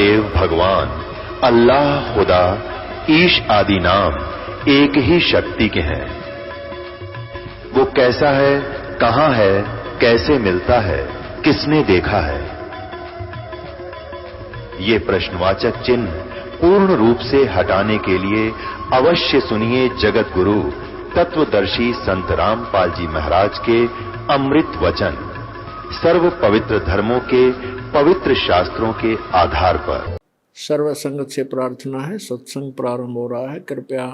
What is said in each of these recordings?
देव भगवान अल्लाह खुदा ईश आदि नाम एक ही शक्ति के हैं। वो कैसा है, कहां है, कैसे मिलता है, किसने देखा है? ये प्रश्नवाचक चिन्ह पूर्ण रूप से हटाने के लिए अवश्य सुनिए जगत गुरु तत्वदर्शी संत रामपाल जी महाराज के अमृत वचन, सर्व पवित्र धर्मों के पवित्र शास्त्रों के आधार पर। सर्व संगत से प्रार्थना है, सत्संग प्रारंभ हो रहा है। कृपया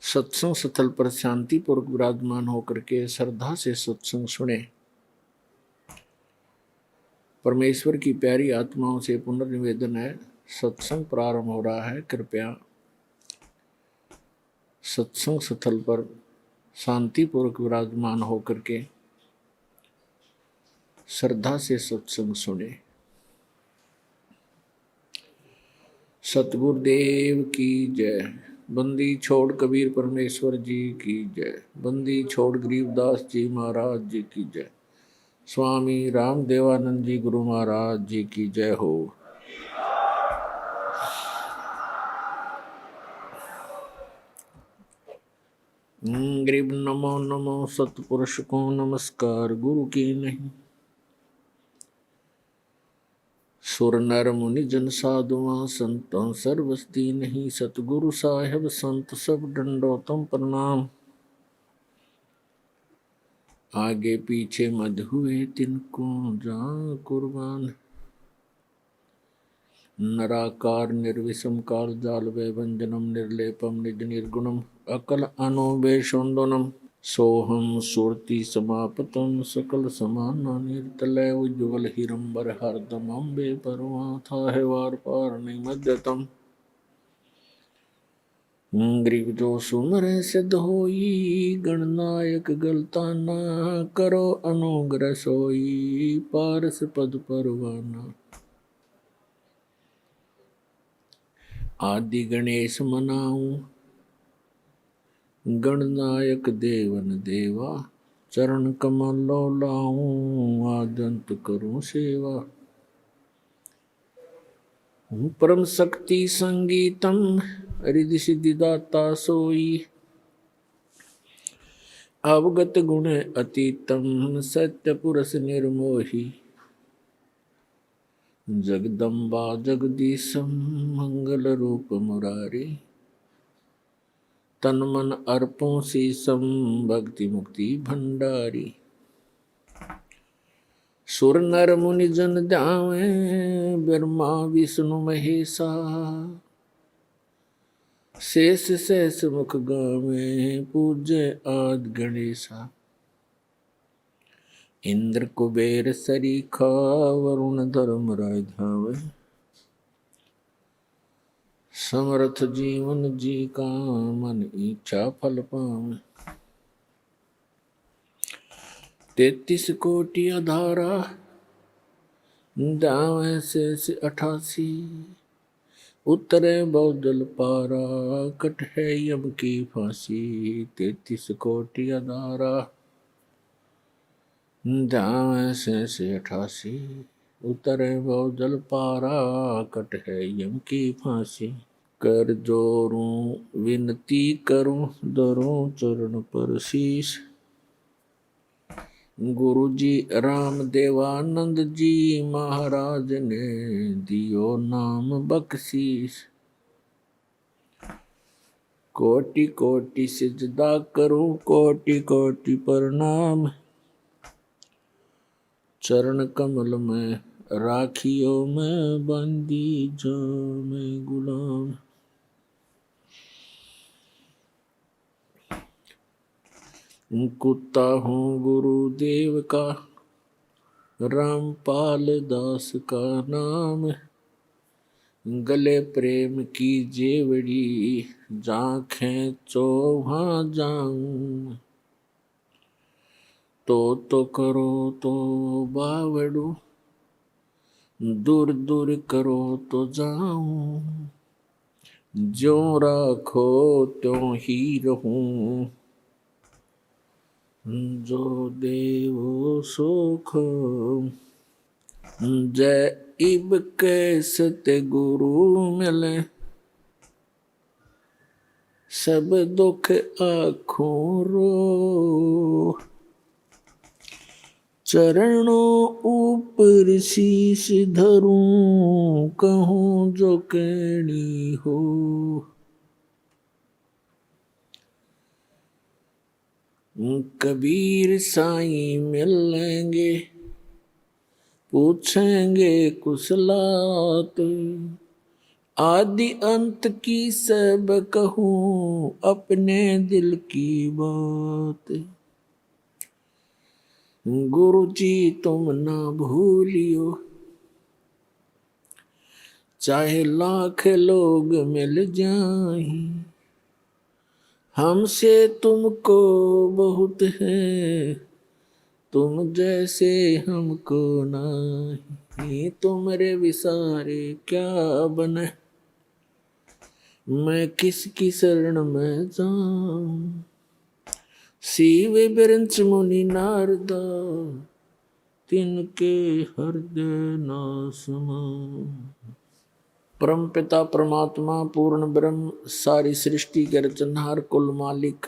सत्संग स्थल पर शांति पूर्वक विराजमान होकर के श्रद्धा से सत्संग सुने। परमेश्वर की प्यारी आत्माओं से पुनर्निवेदन है, सत्संग प्रारंभ हो रहा है। कृपया सत्संग स्थल पर शांति पूर्वक विराजमान होकर के श्रद्धा से सत्संग सुने। सतगुरुदेव की जय। बंदी छोड़ कबीर परमेश्वर जी की जय। बंदी छोड़ गरीबदास जी महाराज जी की जय। स्वामी राम देवानंद जी गुरु महाराज जी की जय हो। गरीब नमो नमो सतपुरुष को नमस्कार, गुरु की नहीं। सुर नर मुनि जन साधुआ संतों सर्वस्ती नहीं। सतगुरु साहेब संत सब दंडोतम प्रणाम। आगे पीछे मध हुए तिनको जा कुर्बान। नराकार निर्विषम काल जाल वे वंजनम निर्लेपम निज निर्गुणम अकल अनुबेशोन्दनम सोहम सुरति समापतम सकल समाना निर्तलय उज्ज्वल हिरंबर हरदम अम्बे परवा था है वार पार निमध्यतम। ग्रीव जो सुमरे सिद्ध होई गणनायक गलताना करो अनुग्रह सोई पारस पद परवाना। आदि गणेश मनाऊं गणनायक देवन देवा चरण कमल लाऊं आदंत करूं सेवा। परम शक्ति संगीतम रिद्धि सिद्धि दाता सोई अवगत गुण अतीतम सत्य पुरुष निर्मोही। जगदम्बा जगदीशम मंगल रूप मुरारी तन मन अर्पों शीसम भक्ति मुक्ति भंडारी। सुर नर मुनि जन ध्यावे ब्रह्मा विष्णु महेशा शेष शेष मुख गावे पूज्य आदि गणेशा। इंद्र कुबेर सरीखा वरुण धर्मराज धावे समर्थ जीवन जी का मन इच्छा फल पावे। 33 कोटि अधारा दावे से 88 उतरे बहुजल पारा कट है यम की फांसी। 33 कोटि अधारा दावे से 88 उतरे बहुजल पारा कट है यम की फांसी। कर जोरूं विनती करूं धरूं चरण पर शीश। गुरु जी राम देवानंद जी महाराज ने दियो नाम बख्शीश। कोटि कोटि सिजदा करूं कोटि कोटि प्रणाम। चरण कमल में राखियो मैं बंदी जो मैं गुलाम। कुत्ता हूँ गुरुदेव का रामपाल दास का नाम। गले प्रेम की जेवड़ी जाखें चौहा जाऊं। तो करो तो बावड़ू दूर दूर करो तो जाऊं। जो राखो त्यों ही रहूं जो देवो सुख। जय इब कैसे ते गुरु मिले, सब दुख आँखों रो। चरणों ऊपर शीश धरूं, कहूँ जो कहनी हो। कबीर साईं मिलेंगे, पूछेंगे कुशलात, आदि अंत की सब कहूँ, अपने दिल की बात। गुरु जी तुम ना भूलियो, चाहे लाख लोग मिल जाएं, हमसे तुमको बहुत है, तुम जैसे हमको नहीं। तुमरे विसारे क्या बने, मैं किसकी शरण में जाऊं। शिव बिरंच मुनि नारदा, तिनके हृदय ना समाऊं। परम पिता परमात्मा पूर्ण ब्रह्म, सारी सृष्टि के रचनहार, कुल मालिक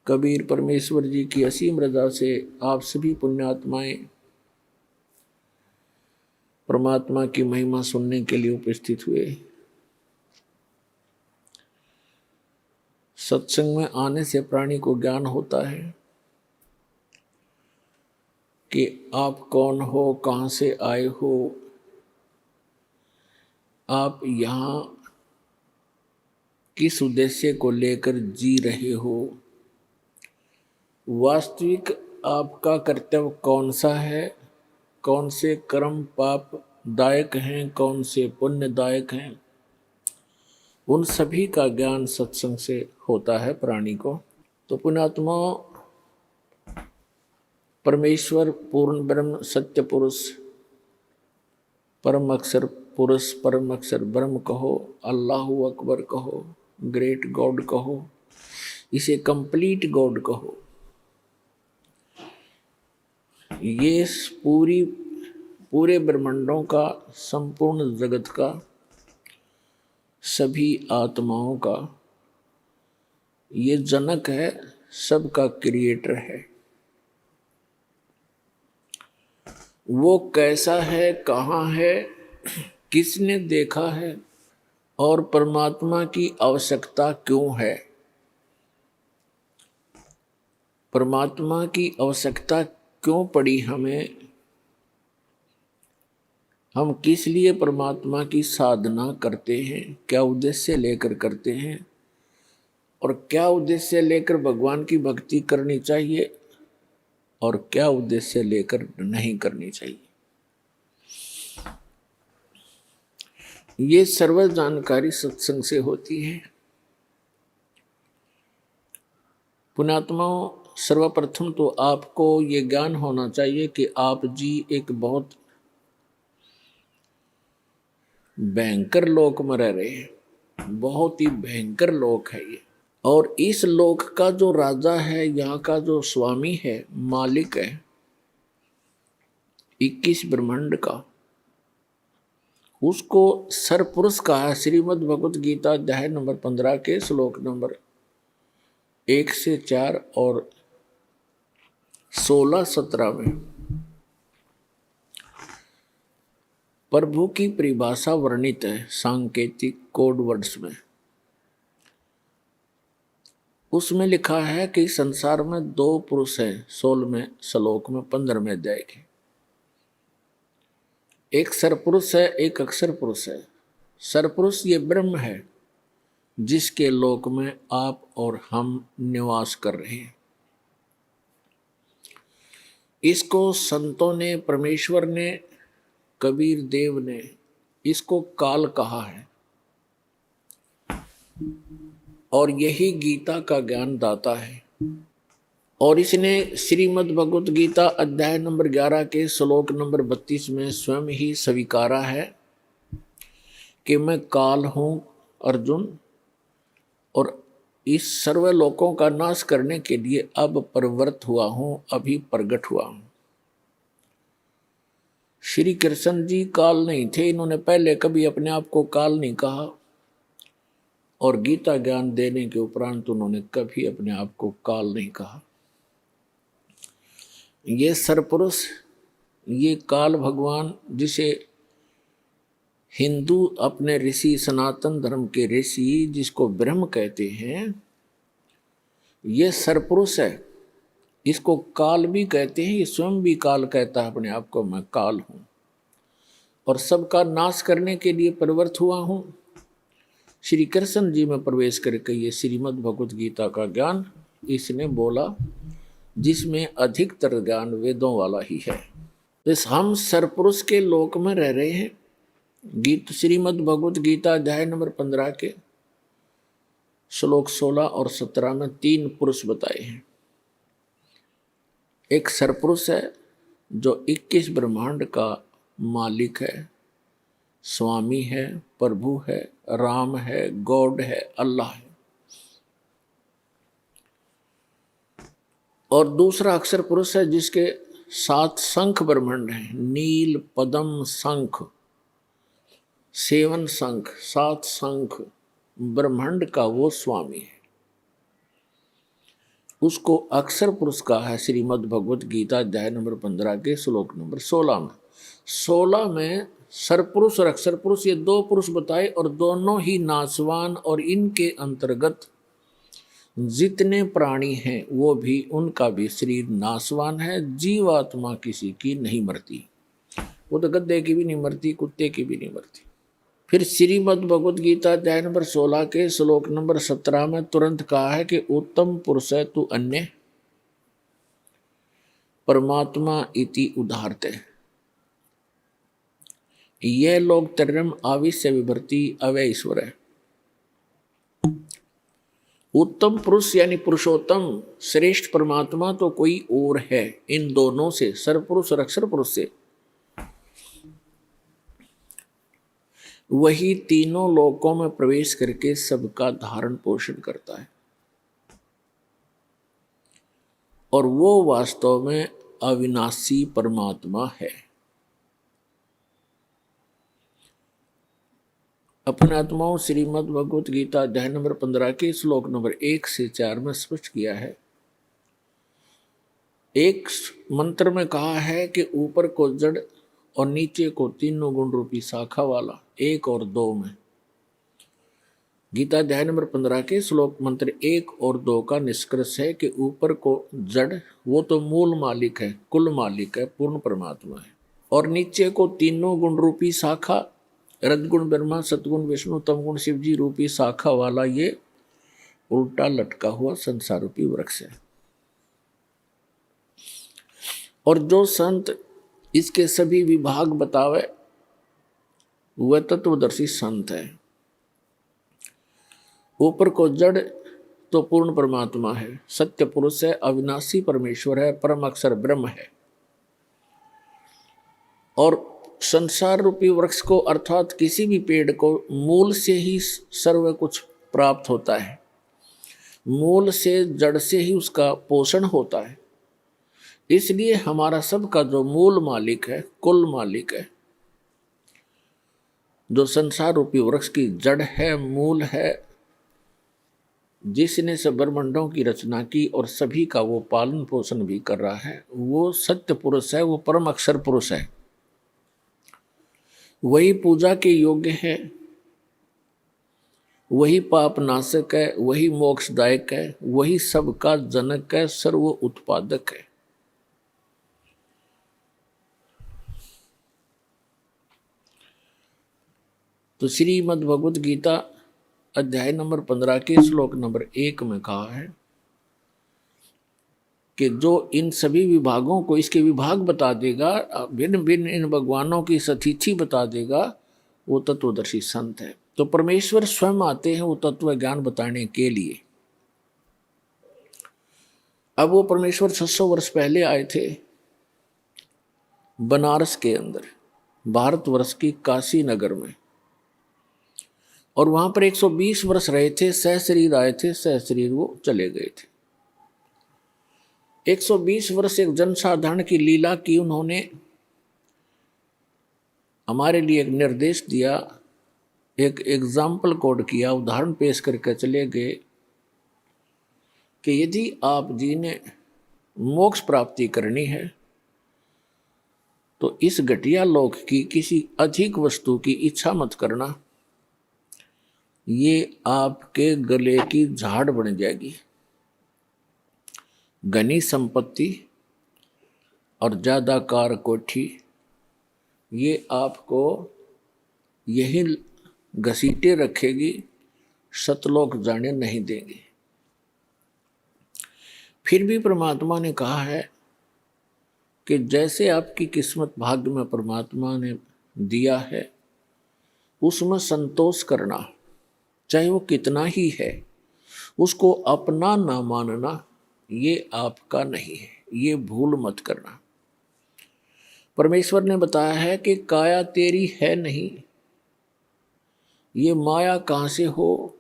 कबीर परमेश्वर जी की असीम रजा से आप सभी पुण्यात्माएं परमात्मा की महिमा सुनने के लिए उपस्थित हुए। सत्संग में आने से प्राणी को ज्ञान होता है कि आप कौन हो, कहाँ से आए हो, आप यहाँ किस उद्देश्य को लेकर जी रहे हो, वास्तविक आपका कर्तव्य कौन सा है, कौन से कर्म पाप दायक हैं, कौन से पुण्यदायक हैं, उन सभी का ज्ञान सत्संग से होता है प्राणी को। तो पुण्यात्मा परमेश्वर पूर्ण ब्रह्म सत्य पुरुष परम अक्षर पुरुष परम अक्षर ब्रह्म कहो, अल्लाहु अकबर कहो, ग्रेट गॉड कहो, इसे कंप्लीट गॉड कहो, ये पूरे ब्रह्मांडों का, संपूर्ण जगत का, सभी आत्माओं का ये जनक है, सबका क्रिएटर है। वो कैसा है, कहाँ है, किसने देखा है और परमात्मा की आवश्यकता क्यों है, परमात्मा की आवश्यकता क्यों पड़ी हमें, हम किस लिए परमात्मा की साधना करते हैं, क्या उद्देश्य लेकर करते हैं और क्या उद्देश्य लेकर भगवान की भक्ति करनी चाहिए और क्या उद्देश्य लेकर नहीं करनी चाहिए, ये सर्व जानकारी सत्संग से होती है। पुण्यात्माओं, सर्वप्रथम तो आपको ये ज्ञान होना चाहिए कि आप जी एक बहुत भयंकर लोक में रह रहे हैं, बहुत ही भयंकर लोक है ये। और इस लोक का जो राजा है, यहाँ का जो स्वामी है, मालिक है 21 ब्रह्मांड का, उसको सरपुरुष कहा। श्रीमद् भगवत गीता अध्याय नंबर 15 के श्लोक नंबर 1 से 4 और 16-17 में प्रभु की परिभाषा वर्णित है सांकेतिक कोड वर्ड्स में। उसमें लिखा है कि संसार में 2 पुरुष हैं, 16वें श्लोक में 15वें अध्याय के। एक सरपुरुष है, एक अक्षर पुरुष है। सरपुरुष ये ब्रह्म है जिसके लोक में आप और हम निवास कर रहे हैं। इसको संतों ने, परमेश्वर ने, कबीर देव ने इसको काल कहा है और यही गीता का ज्ञान दाता है। और इसने श्रीमद् भगवत गीता अध्याय नंबर 11 के श्लोक नंबर 32 में स्वयं ही स्वीकारा है कि मैं काल हूं अर्जुन, और इस सर्व लोकों का नाश करने के लिए अब प्रवृत्त हुआ हूं, अभी प्रकट हुआ हूं। श्री कृष्ण जी काल नहीं थे, इन्होंने पहले कभी अपने आप को काल नहीं कहा, और गीता ज्ञान देने के उपरांत उन्होंने कभी अपने आप को काल नहीं कहा। ये सरपुरुष, ये काल भगवान, जिसे हिंदू अपने ऋषि, सनातन धर्म के ऋषि जिसको ब्रह्म कहते हैं, ये सरपुरुष है। इसको काल भी कहते हैं, ये स्वयं भी काल कहता है अपने आप को, मैं काल हूं और सबका नाश करने के लिए प्रवृत्त हुआ हूं। श्री कृष्ण जी में प्रवेश करके ये श्रीमद् भगवत गीता का ज्ञान इसने बोला, जिसमें अधिकतर ज्ञान वेदों वाला ही है। इस हम सरपुरुष के लोक में रह रहे हैं। गीत श्रीमद् भगवत गीता अध्याय नंबर 15 के श्लोक 16 और 17 में 3 पुरुष बताए हैं। एक सरपुरुष है जो 21 ब्रह्मांड का मालिक है, स्वामी है, प्रभु है, राम है, गॉड है, अल्लाह है। और दूसरा अक्षर पुरुष है जिसके 7 शंख ब्रह्मांड हैं, नील, पद्म, शंख, 7 शंख, 7 शंख ब्रह्मांड का वो स्वामी है। उसको अक्षर पुरुष कहा है श्रीमद् भगवत गीता अध्याय नंबर 15 के श्लोक नंबर 16 में। 16 में सरपुरुष और अक्षर पुरुष ये 2 पुरुष बताए, और दोनों ही नाशवान, और इनके अंतर्गत जितने प्राणी हैं वो भी, उनका भी शरीर नाशवान है। जीवात्मा किसी की नहीं मरती, वो तो गद्दे की भी नहीं मरती, कुत्ते की भी नहीं मरती। फिर श्रीमद् भगवत गीता अध्याय नंबर 16 के श्लोक नंबर 17 में तुरंत कहा है कि उत्तम पुरुष है तू अन्य परमात्मा इति उदाहरते। यह लोग तरम आविश्य विभर्ति अवय ईश्वर है। उत्तम पुरुष यानी पुरुषोत्तम श्रेष्ठ परमात्मा तो कोई और है इन दोनों से, सरपुरुष और अक्षर पुरुष से। वही तीनों लोकों में प्रवेश करके सबका धारण पोषण करता है, और वो वास्तव में अविनाशी परमात्मा है। अपने आत्माओं श्रीमद् भगवत गीता अध्याय नंबर 15 के श्लोक नंबर 1 से 4 में स्पष्ट किया है। एक मंत्र में कहा है कि ऊपर को जड़ और नीचे को तीनों गुण रूपी शाखा वाला, 1 और 2 में। गीता अध्याय नंबर 15 के श्लोक मंत्र 1 और 2 का निष्कर्ष है कि ऊपर को जड़, वो तो मूल मालिक है, कुल मालिक है, पूर्ण परमात्मा है, और नीचे को तीनों गुण रूपी शाखा, रजगुण ब्रह्मा, सतगुण विष्णु, तमगुण शिव जी रूपी शाखा वाला ये उल्टा लटका हुआ संसार रूपी वृक्ष है। और जो संत इसके सभी विभाग बतावे वह तत्वदर्शी संत है। ऊपर को जड़ तो पूर्ण परमात्मा है, सत्य पुरुष है, अविनाशी परमेश्वर है, परम अक्षर ब्रह्म है। और संसार रूपी वृक्ष को अर्थात किसी भी पेड़ को मूल से ही सर्व कुछ प्राप्त होता है, मूल से, जड़ से ही उसका पोषण होता है। इसलिए हमारा सबका जो मूल मालिक है, कुल मालिक है, जो संसार रूपी वृक्ष की जड़ है, मूल है, जिसने सब ब्रह्मांडों की रचना की और सभी का वो पालन पोषण भी कर रहा है, वो सत्य पुरुष है, वो परम अक्षर पुरुष है। वही पूजा के योग्य है, वही पाप नाशक है, वही मोक्षदायक है, वही सबका जनक है, सर्व उत्पादक है। तो श्रीमद् भगवत गीता अध्याय नंबर 15 के श्लोक नंबर 1 में कहा है कि जो इन सभी विभागों को, इसके विभाग बता देगा, भिन्न भिन्न इन भगवानों की सतिथि बता देगा, वो तत्वदर्शी संत है। तो परमेश्वर स्वयं आते हैं वो तत्व ज्ञान बताने के लिए। अब वो परमेश्वर 600 वर्ष पहले आए थे बनारस के अंदर, भारतवर्ष की काशी नगर में, और वहां पर 120 वर्ष रहे थे, सहशरीर आए थे, सहशरीर वो चले गए थे। 120 वर्ष एक जनसाधारण की लीला की उन्होंने, हमारे लिए एक निर्देश दिया, एक एग्जाम्पल कोड किया, उदाहरण पेश करके चले गए कि यदि आप जी ने मोक्ष प्राप्ति करनी है तो इस घटिया लोक की किसी अधिक वस्तु की इच्छा मत करना, ये आपके गले की झाड़ बन जाएगी। घनी संपत्ति और ज्यादा कार कोठी ये आपको यही घसीटे रखेगी, सतलोक जाने नहीं देंगे। फिर भी परमात्मा ने कहा है कि जैसे आपकी किस्मत भाग्य में परमात्मा ने दिया है उसमें संतोष करना, चाहे वो कितना ही है, उसको अपना ना मानना, ये आपका नहीं है, ये भूल मत करना। परमेश्वर ने बताया है कि काया तेरी है नहीं, ये माया कहाँ से हो,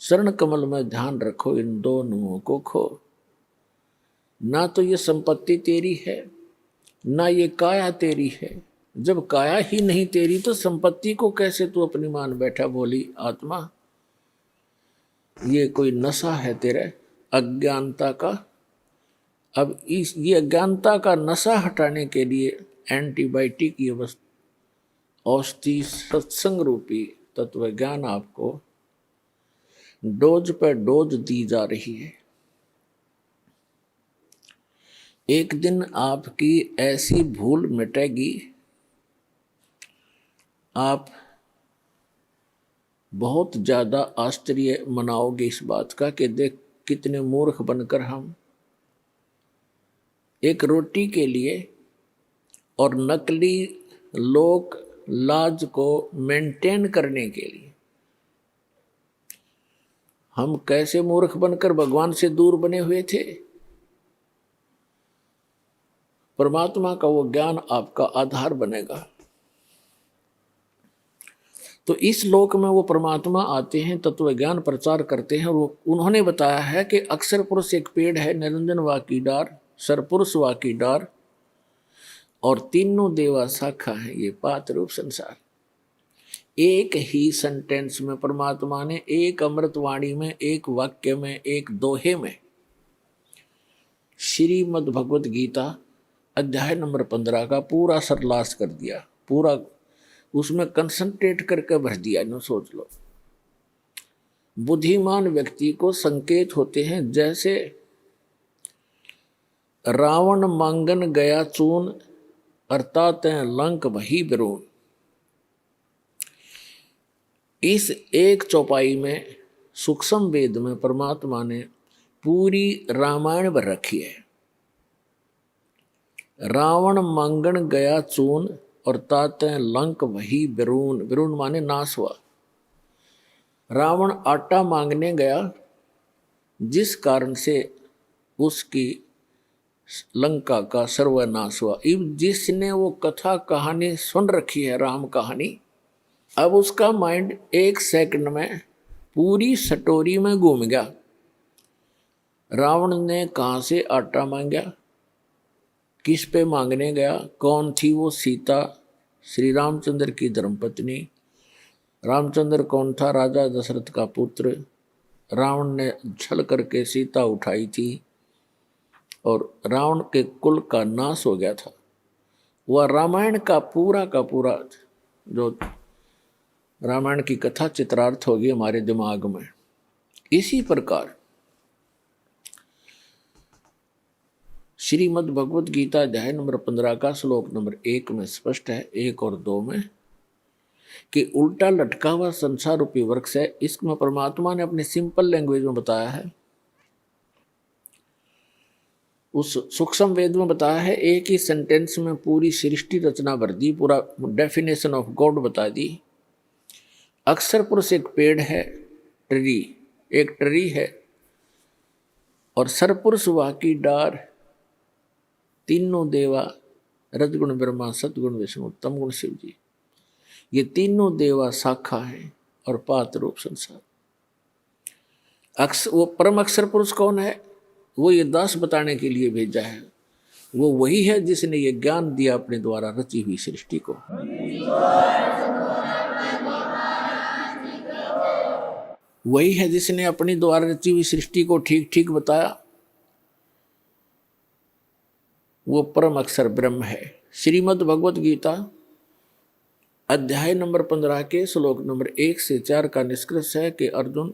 शरण कमल में ध्यान रखो, इन दोनों को खो। ना तो ये संपत्ति तेरी है, ना ये काया तेरी है। जब काया ही नहीं तेरी तो संपत्ति को कैसे तू अपनी मान बैठा? बोली आत्मा, ये कोई नशा है तेरे अज्ञानता का। अब ये अज्ञानता का नशा हटाने के लिए एंटीबायोटिक ये औषधि सत्संग रूपी तत्व ज्ञान आपको डोज पर डोज दी जा रही है। एक दिन आपकी ऐसी भूल मिटेगी, आप बहुत ज्यादा आश्चर्य मनाओगे इस बात का कि देख कितने मूर्ख बनकर हम एक रोटी के लिए और नकली लोक लाज को मेंटेन करने के लिए हम कैसे मूर्ख बनकर भगवान से दूर बने हुए थे। परमात्मा का वो ज्ञान आपका आधार बनेगा। तो इस लोक में वो परमात्मा आते हैं, तत्व ज्ञान प्रचार करते हैं। वो उन्होंने बताया है कि अक्षर पुरुष एक पेड़ है, निरंजन वाकी डार, सरपुरुष वाकी डार और तीनों देवा शाखा है, ये पात रूप संसार। एक ही सेंटेंस में परमात्मा ने एक अमृतवाणी में, एक वाक्य में, एक दोहे में श्रीमद् भगवत गीता अध्याय नंबर 15 का पूरा सरलास कर दिया, पूरा उसमें कंसंट्रेट करके भर दिया। नो सोच लो, बुद्धिमान व्यक्ति को संकेत होते हैं जैसे रावण मांगन गया चून, अर्थात लंक वही बिरून। इस एक चौपाई में सूक्ष्म वेद में परमात्मा ने पूरी रामायण भर रखी है। रावण मांगन गया चून और ताते लंक वही बिरून, बिरून माने नाश हुआ। रावण आटा मांगने गया जिस कारण से उसकी लंका का सर्वनाश हुआ। अब जिसने वो कथा कहानी सुन रखी है, राम कहानी, अब उसका माइंड एक सेकंड में पूरी स्टोरी में घूम गया। रावण ने कहाँ से आटा मांगा, किस पे मांगने गया, कौन थी वो सीता, श्री रामचंद्र की धर्मपत्नी। रामचंद्र कौन था? राजा दशरथ का पुत्र। रावण ने छल करके सीता उठाई थी और रावण के कुल का नाश हो गया था। वह रामायण का पूरा जो रामायण की कथा चित्रार्थ होगी हमारे दिमाग में। इसी प्रकार श्रीमद् भगवत गीता अध्याय नंबर 15 का श्लोक नंबर 1 में स्पष्ट है, 1 और 2 में, कि उल्टा लटका हुआ संसार रूपी वृक्ष है। इसमें परमात्मा ने अपने सिंपल लैंग्वेज में बताया है, उस सूक्ष्म वेद में बताया है। एक ही सेंटेंस में पूरी सृष्टि रचना भर दी, पूरा डेफिनेशन ऑफ गॉड बता दी। अक्षर पुरुष एक पेड़ है, ट्री, एक ट्री है, और सरपुरुष वाकी डार, तीनों देवा, रजगुण ब्रह्मा, सतगुण विष्णु, तमगुण शिव जी, ये तीनों देवा शाखा है और पात रूप संसार। वो परम अक्षर पुरुष कौन है? वो ये दास बताने के लिए भेजा है। वो वही है जिसने ये ज्ञान दिया अपने द्वारा रची हुई सृष्टि को। वही है जिसने अपनी द्वारा रची हुई सृष्टि को ठीक ठीक बताया। वो परम अक्षर ब्रह्म है। श्रीमद् भगवत गीता अध्याय नंबर 15 के श्लोक नंबर 1 से 4 का निष्कर्ष है कि अर्जुन,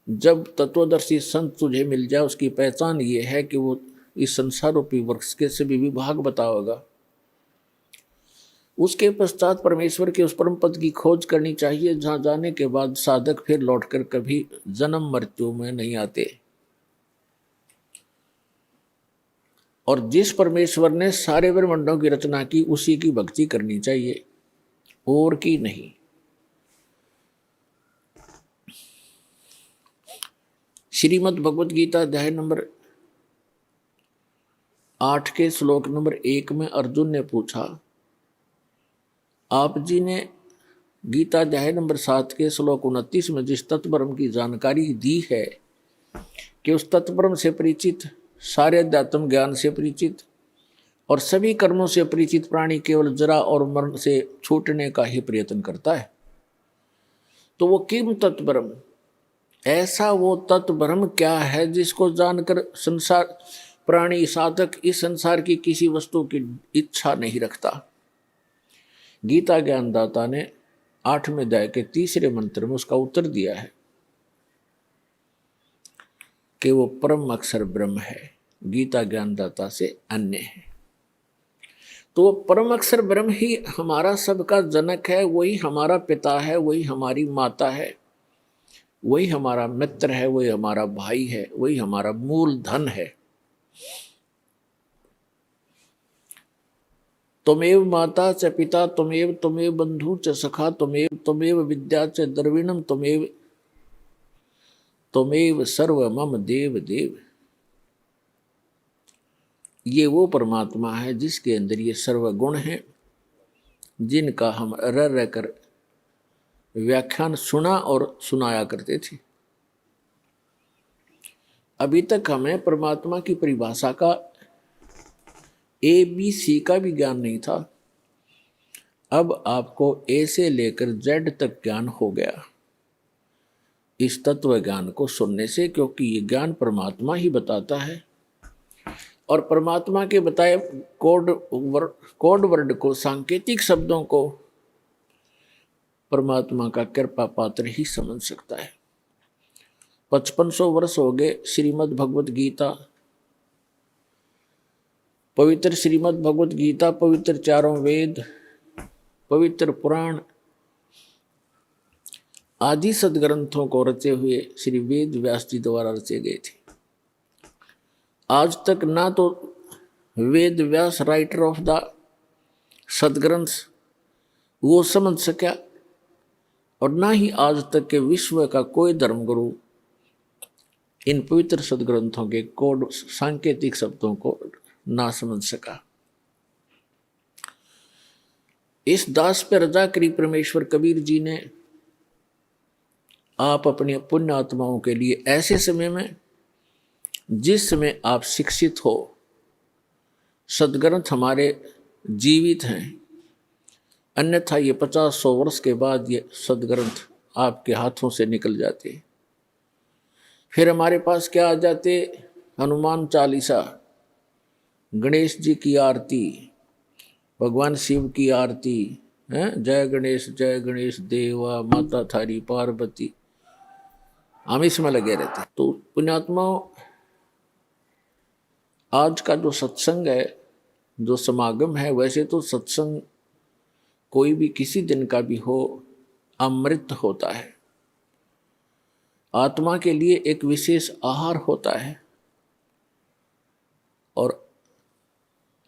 जब तत्वदर्शी संत तुझे मिल जाए उसकी पहचान ये है कि वो इस संसार रूपी वृक्ष के सभी विभाग बताओगा। उसके पश्चात परमेश्वर के उस परम पद की खोज करनी चाहिए जहाँ जाने के बाद साधक फिर लौटकर कभी जन्म मृत्यु में नहीं आते। और जिस परमेश्वर ने सारे ब्रह्मांडों की रचना की उसी की भक्ति करनी चाहिए, और की नहीं। श्रीमद् भगवत गीता अध्याय नंबर 8 के श्लोक नंबर 1 में अर्जुन ने पूछा, आप जी ने गीता अध्याय नंबर 7 के श्लोक 29 में जिस तत्ब्रह्म की जानकारी दी है कि उस तत्ब्रह्म से परिचित, सारे अध्यात्म ज्ञान से परिचित और सभी कर्मों से परिचित प्राणी केवल जरा और मरण से छूटने का ही प्रयत्न करता है। तो वो किम तत्ब्रह्म, ऐसा वो तत्ब्रह्म क्या है जिसको जानकर संसार प्राणी साधक इस संसार की किसी वस्तु की इच्छा नहीं रखता। गीता ज्ञानदाता ने 8वें अध्याय के 3रे मंत्र में उसका उत्तर दिया है कि वो परम अक्षर ब्रह्म है, गीता ज्ञानदाता से अन्य है। तो वो परम अक्षर ब्रह्म ही हमारा सबका जनक है, वही हमारा पिता है, वही हमारी माता है, वही हमारा मित्र है, वही हमारा भाई है, वही हमारा मूल धन है। त्वमेव माता च पिता त्वमेव बंधु च सखा त्वमेव विद्या च द्रविणम त्वमेव सर्व मम देव देव। ये वो परमात्मा है जिसके अंदर ये सर्वगुण हैं, जिनका हम रह रहकर व्याख्यान सुना और सुनाया करते थे। अभी तक हमें परमात्मा की परिभाषा का ABC का भी ज्ञान नहीं था। अब आपको A से लेकर Z तक ज्ञान हो गया इस तत्व ज्ञान को सुनने से, क्योंकि ये ज्ञान परमात्मा ही बताता है और परमात्मा के बताए कोड वर्ड को, सांकेतिक शब्दों को परमात्मा का कृपा पात्र ही समझ सकता है। 5500 वर्ष हो गए श्रीमद् भगवत गीता, पवित्र श्रीमद् भगवत गीता, पवित्र चारों वेद, पवित्र पुराण आदि सदग्रंथों को रचे हुए श्री वेद व्यास जी द्वारा रचे गए थे। आज तक ना तो Ved Vyas writer of the सदग्रंथ वो समझ सका और ना ही आज तक के विश्व का कोई धर्मगुरु इन पवित्र सदग्रंथों के कोड सांकेतिक शब्दों को ना समझ सका। इस दास पर रजा करी परमेश्वर कबीर जी ने आप अपनी पुण्य आत्माओं के लिए ऐसे समय में, जिस समय आप शिक्षित हो, सदग्रंथ हमारे जीवित हैं, अन्यथा ये 50-100 वर्ष के बाद ये सदग्रंथ आपके हाथों से निकल जाते। फिर हमारे पास क्या आ जाते? हनुमान चालीसा, गणेश जी की आरती, भगवान शिव की आरती है, जय गणेश देवा, माता थारी पार्वती, हम इसमें लगे रहते। तो पुण्यात्माओं, आज का जो सत्संग है, जो समागम है, वैसे तो सत्संग कोई भी किसी दिन का भी हो अमृत होता है, आत्मा के लिए एक विशेष आहार होता है और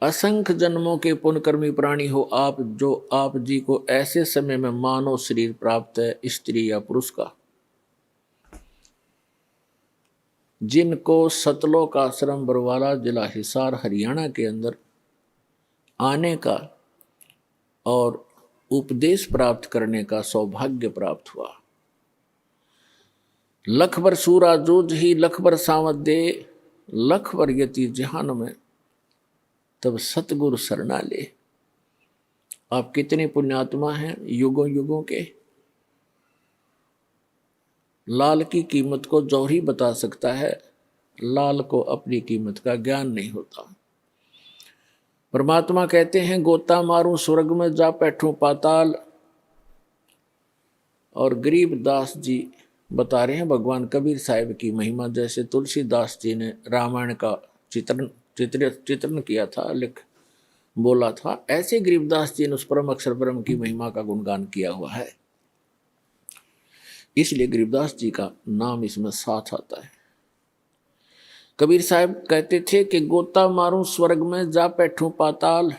असंख्य जन्मों के पुण्यकर्मी प्राणी हो आप, जो आप जी को ऐसे समय में मानव शरीर प्राप्त है, स्त्री या पुरुष का, जिनको सतलोक आश्रम बरवाला जिला हिसार हरियाणा के अंदर आने का और उपदेश प्राप्त करने का सौभाग्य प्राप्त हुआ। लख बर सूरा जूझ ही लख बर सावत दे, लख वर्यति जहान में तब सतगुरु शरणा ले। आप कितने पुण्यात्मा हैं युगों युगों के। लाल की कीमत को जौहरी बता सकता है, लाल को अपनी कीमत का ज्ञान नहीं होता। परमात्मा कहते हैं गोता मारूं स्वर्ग में जा बैठूं पाताल। और गरीबदास जी बता रहे हैं भगवान कबीर साहिब की महिमा, जैसे तुलसीदास जी ने रामायण का चित्रण किया था, बोला था, ऐसे गरीबदास जी ने उस परम अक्षर ब्रह्म की महिमा का गुणगान किया हुआ है। इसलिए गरीबदास जी का नाम इसमें साथ आता है। कबीर साहब कहते थे कि गोता मारूं स्वर्ग में जा बैठूं पाताल,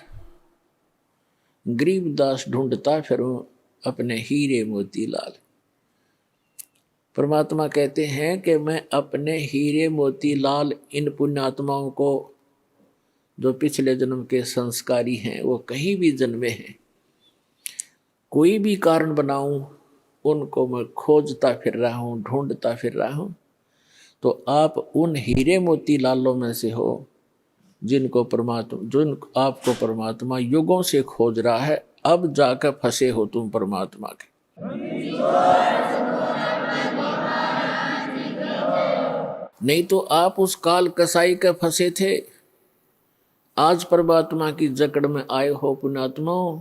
गरीबदास ढूंढता फिरूं अपने हीरे मोती लाल। परमात्मा कहते हैं कि मैं अपने हीरे मोती लाल इन पुण्यात्माओं को, जो पिछले जन्म के संस्कारी हैं, वो कहीं भी जन्मे हैं, कोई भी कारण बनाऊं उनको मैं खोजता फिर रहा हूं, ढूंढता फिर रहा हूं। तो आप उन हीरे मोती लालों में से हो जिन आपको परमात्मा युगों से खोज रहा है। अब जाकर फंसे हो तुम परमात्मा के। नहीं तो आप उस काल कसाई के फंसे थे, आज परमात्मा की जकड़ में आए हो पुण्यात्माओं।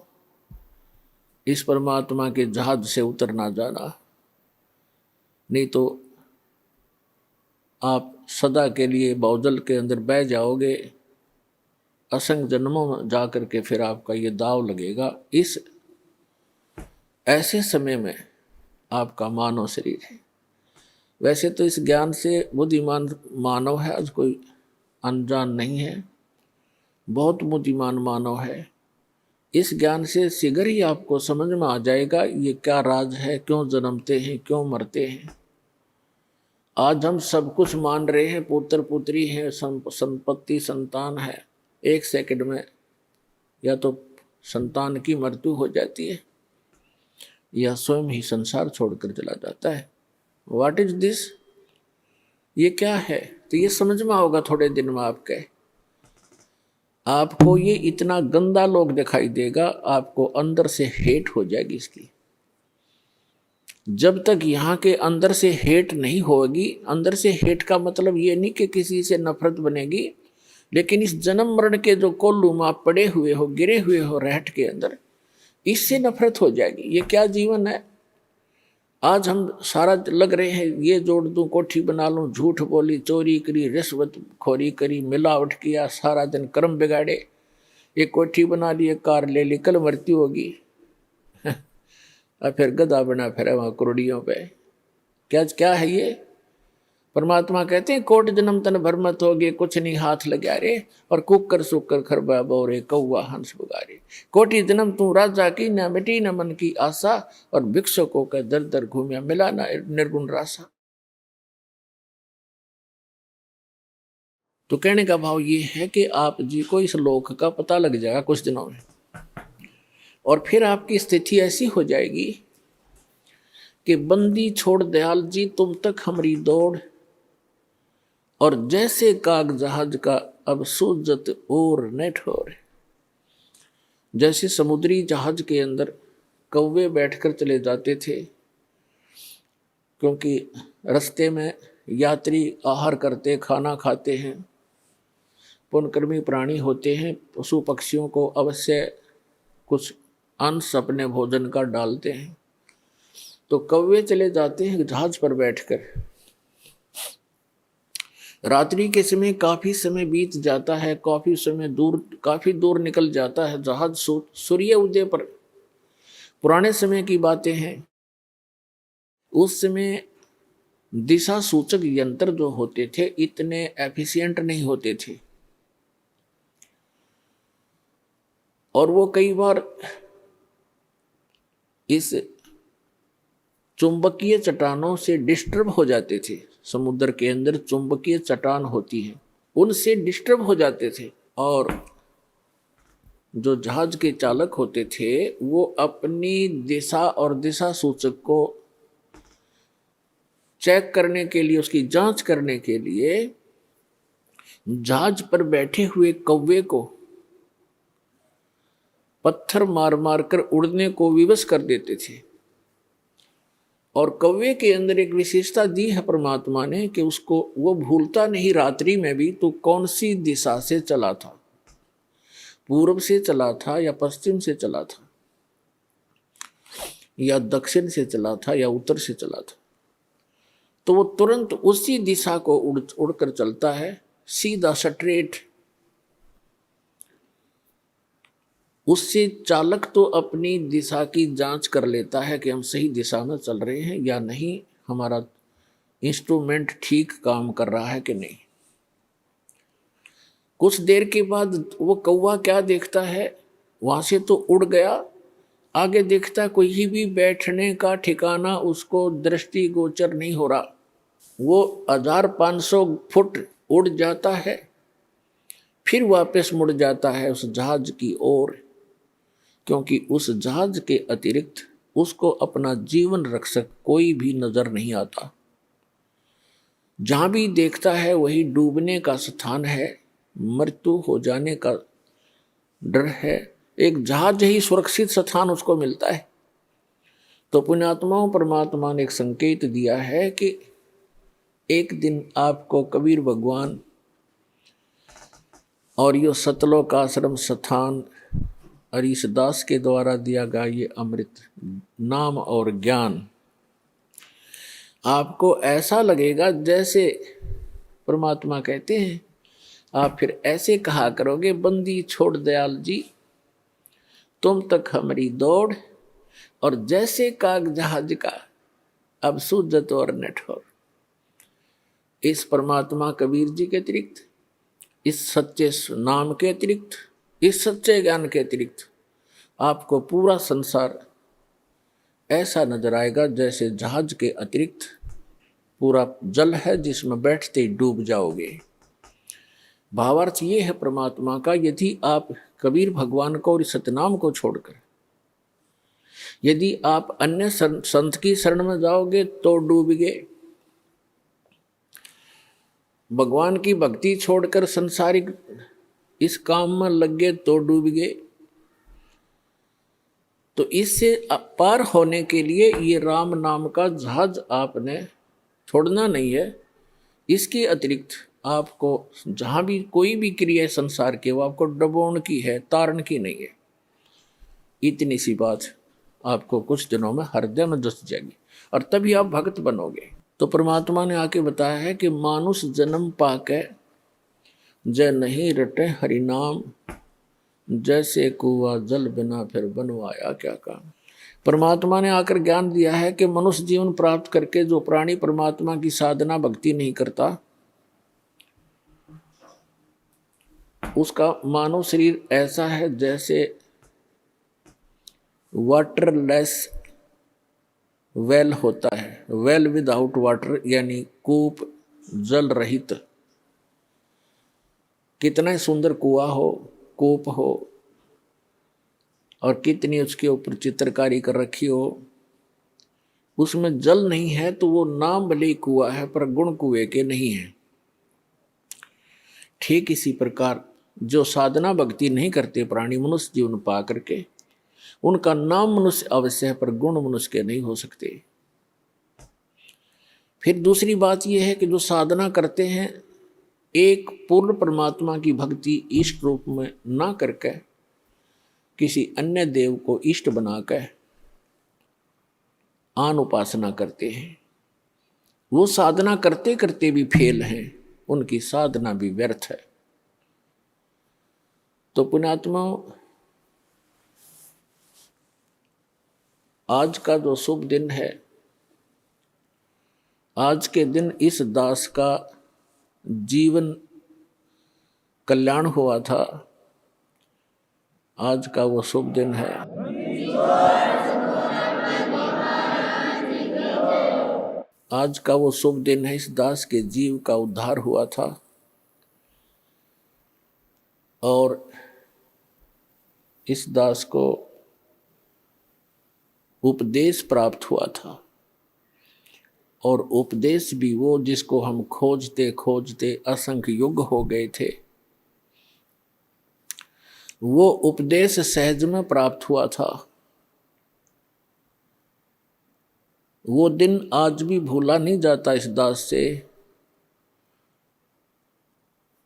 इस परमात्मा के जहाज से उतर ना जाना, नहीं तो आप सदा के लिए बाउजल के अंदर बह जाओगे। असंग जन्मों में जाकर के फिर आपका ये दाव लगेगा। इस ऐसे समय में आपका मानव शरीर है। वैसे तो इस ज्ञान से बुद्धिमान मानव है, आज कोई अनजान नहीं है, बहुत बुद्धिमान मानव है। इस ज्ञान से शीघ्र ही आपको समझ में आ जाएगा ये क्या राज है, क्यों जन्मते हैं, क्यों मरते हैं। आज हम सब कुछ मान रहे हैं, पुत्र पुत्री हैं, संपत्ति संतान है, एक सेकंड में या तो संतान की मृत्यु हो जाती है या स्वयं ही संसार छोड़कर चला जाता है। व्हाट इज दिस, ये क्या है? तो ये समझ में आओगा थोड़े दिन में आपको ये इतना गंदा लोग दिखाई देगा, आपको अंदर से हेट हो जाएगी इसकी। जब तक यहाँ के अंदर से हेट नहीं होगी, अंदर से हेट का मतलब ये नहीं कि किसी से नफरत बनेगी, लेकिन इस जन्म मरण के जो कोल्लू में आप पड़े हुए हो, गिरे हुए हो रहट के अंदर, इससे नफरत हो जाएगी। ये क्या जीवन है? आज हम सारा लग रहे हैं, ये जोड़ दूं, कोठी बना लूं, झूठ बोली, चोरी करी, रिश्वत खोरी करी, मिलावट किया, सारा दिन कर्म बिगाड़े, एक कोठी बना ली, एक कार ले ली, कल मृत्यु होगी और फिर गधा बना फिर वहां करोड़ियों पे। क्या है ये? परमात्मा कहते हैं कोट जन्म तन भर मत होगे, कुछ नहीं हाथ लगा रे, और कुकर सुकर खरबा बोरे, कौआ हंस बुगारे। कोटि जन्म तू राजा की, न मिटी न मन की आशा, और भिक्षुकों का दर दर घूमिया, मिला ना निर्गुण रासा। तो कहने का भाव ये है कि आप जी को इस लोक का पता लग जाएगा कुछ दिनों में, और फिर आपकी स्थिति ऐसी हो जाएगी कि बंदी छोड़ दयाल जी तुम तक हमारी दौड़, और जैसे काग जहाज का अब सूजत और न ठोर। जैसे समुद्री जहाज के अंदर कौवे बैठकर चले जाते थे, क्योंकि रास्ते में यात्री आहार करते, खाना खाते हैं, पुण्यकर्मी प्राणी होते हैं, पशु पक्षियों को अवश्य कुछ अंश अपने भोजन का डालते हैं। तो कौवे चले जाते हैं जहाज पर बैठकर। रात्रि के समय काफी समय बीत जाता है, काफी दूर निकल जाता है जहाज सूर्य उदय पर। पुराने समय की बातें हैं, उस समय दिशा सूचक यंत्र जो होते थे इतने एफिशिएंट नहीं होते थे, और वो कई बार इस चुंबकीय चट्टानों से डिस्टर्ब हो जाते थे। समुद्र के अंदर चुंबकीय चट्टान होती है, उनसे डिस्टर्ब हो जाते थे, और जो जहाज के चालक होते थे वो अपनी दिशा और दिशा सूचक को चेक करने के लिए, उसकी जांच करने के लिए जहाज पर बैठे हुए कौवे को पत्थर मार मार कर उड़ने को विवश कर देते थे। और कौवे के अंदर एक विशेषता दी है परमात्मा ने कि उसको वो भूलता नहीं रात्रि में भी तो कौन सी दिशा से चला था, पूर्व से चला था या पश्चिम से चला था या दक्षिण से चला था या उत्तर से चला था, तो वो तुरंत उसी दिशा को उड़कर चलता है, सीधा स्ट्रेट। उससे चालक तो अपनी दिशा की जांच कर लेता है कि हम सही दिशा में चल रहे हैं या नहीं, हमारा इंस्ट्रूमेंट ठीक काम कर रहा है कि नहीं। कुछ देर के बाद वो कौवा क्या देखता है, वहां से तो उड़ गया, आगे देखता कोई भी बैठने का ठिकाना उसको दृष्टिगोचर नहीं हो रहा। वो 1500 फुट उड़ जाता है, फिर वापस मुड़ जाता है उस जहाज की ओर, क्योंकि उस जहाज के अतिरिक्त उसको अपना जीवन रक्षक कोई भी नजर नहीं आता। जहां भी देखता है वही डूबने का स्थान है, मृत्यु हो जाने का डर है। एक जहाज ही सुरक्षित स्थान उसको मिलता है। तो पुण्यात्माओं, परमात्मा ने एक संकेत दिया है कि एक दिन आपको कबीर भगवान और यो सतलोक आश्रम स्थान हरीशदास के द्वारा दिया गया ये अमृत नाम और ज्ञान आपको ऐसा लगेगा जैसे परमात्मा कहते हैं, आप फिर ऐसे कहा करोगे, बंदी छोड़ दयाल जी तुम तक हमारी दौड़, और जैसे काग जहाज का अब सूझत और नठौर। इस परमात्मा कबीर जी के अतिरिक्त, इस सच्चे नाम के अतिरिक्त, इस सच्चे ज्ञान के अतिरिक्त आपको पूरा संसार ऐसा नजर आएगा जैसे जहाज के अतिरिक्त पूरा जल है जिसमें बैठते ही डूब जाओगे। भावार्थ ये है परमात्मा का, यदि आप कबीर भगवान को और सतनाम को छोड़कर यदि आप अन्य संत की शरण में जाओगे तो डूब गए। भगवान की भक्ति छोड़कर संसारिक इस काम में लग गए तो डूब गए। तो इससे पार होने के लिए ये राम नाम का जहाज आपने छोड़ना नहीं है। इसके अतिरिक्त आपको जहां भी कोई भी क्रिया संसार के वो आपको डबोण की है, तारण की नहीं है। इतनी सी बात आपको कुछ दिनों में हृदय में धस जाएगी और तभी आप भक्त बनोगे। तो परमात्मा ने आके बताया है कि मानुष जन्म पाके जय नहीं रटे हरि नाम, जैसे कुआ जल बिना फिर बनवाया क्या काम। परमात्मा ने आकर ज्ञान दिया है कि मनुष्य जीवन प्राप्त करके जो प्राणी परमात्मा की साधना भक्ति नहीं करता उसका मानव शरीर ऐसा है जैसे वाटरलेस वेल होता है, वेल विदाउट वाटर, यानी कूप जल रहित। कितना सुंदर कुआं हो, कूप हो और कितनी उसके ऊपर चित्रकारी कर रखी हो, उसमें जल नहीं है तो वो नाम भले कुआं है पर गुण कुएं के नहीं है। ठीक इसी प्रकार जो साधना भक्ति नहीं करते प्राणी मनुष्य जीवन पा करके, उनका नाम मनुष्य अवश्य है पर गुण मनुष्य के नहीं हो सकते। फिर दूसरी बात यह है कि जो साधना करते हैं एक पूर्ण परमात्मा की भक्ति इष्ट रूप में ना करके किसी अन्य देव को इष्ट बनाकर आन उपासना करते हैं, वो साधना करते करते भी फेल हैं, उनकी साधना भी व्यर्थ है। तो पुण्यात्मा, आज का जो शुभ दिन है, आज के दिन इस दास का जीवन कल्याण हुआ था, आज का वो शुभ दिन है। आज का वो शुभ दिन है, इस दास के जीव का उद्धार हुआ था और इस दास को उपदेश प्राप्त हुआ था। और उपदेश भी वो जिसको हम खोजते खोजते असंख्य युग हो गए थे, वो उपदेश सहज में प्राप्त हुआ था। वो दिन आज भी भूला नहीं जाता इस दास से।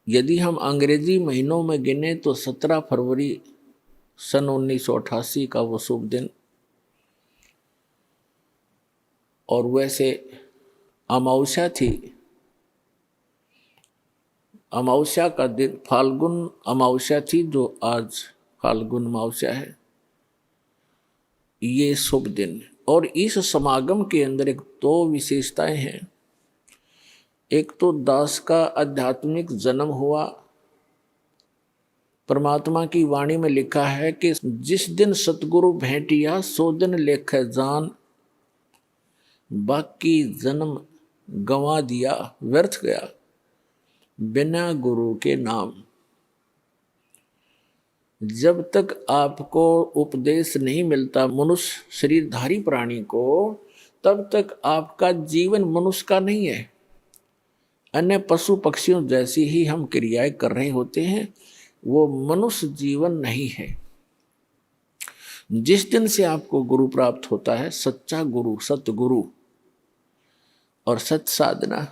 यदि हम अंग्रेजी महीनों में गिने तो 17 फरवरी सन 1988 का वो शुभ दिन, और वैसे अमावस्या थी। अमावस्या का दिन फाल्गुन अमावस्या थी, जो आज फाल्गुन अमावस्या है, ये शुभ दिन। और इस समागम के अंदर एक दो विशेषताएं हैं। एक तो दास का आध्यात्मिक जन्म हुआ। परमात्मा की वाणी में लिखा है कि जिस दिन सतगुरु भेंटिया सो दिन लेखे जान, बाकी जन्म गंवा दिया व्यर्थ गया बिना गुरु के नाम। जब तक आपको उपदेश नहीं मिलता मनुष्य शरीरधारी प्राणी को, तब तक आपका जीवन मनुष्य का नहीं है। अन्य पशु पक्षियों जैसी ही हम क्रियाएं कर रहे होते हैं, वो मनुष्य जीवन नहीं है। जिस दिन से आपको गुरु प्राप्त होता है, सच्चा गुरु, सतगुरु और सत साधना,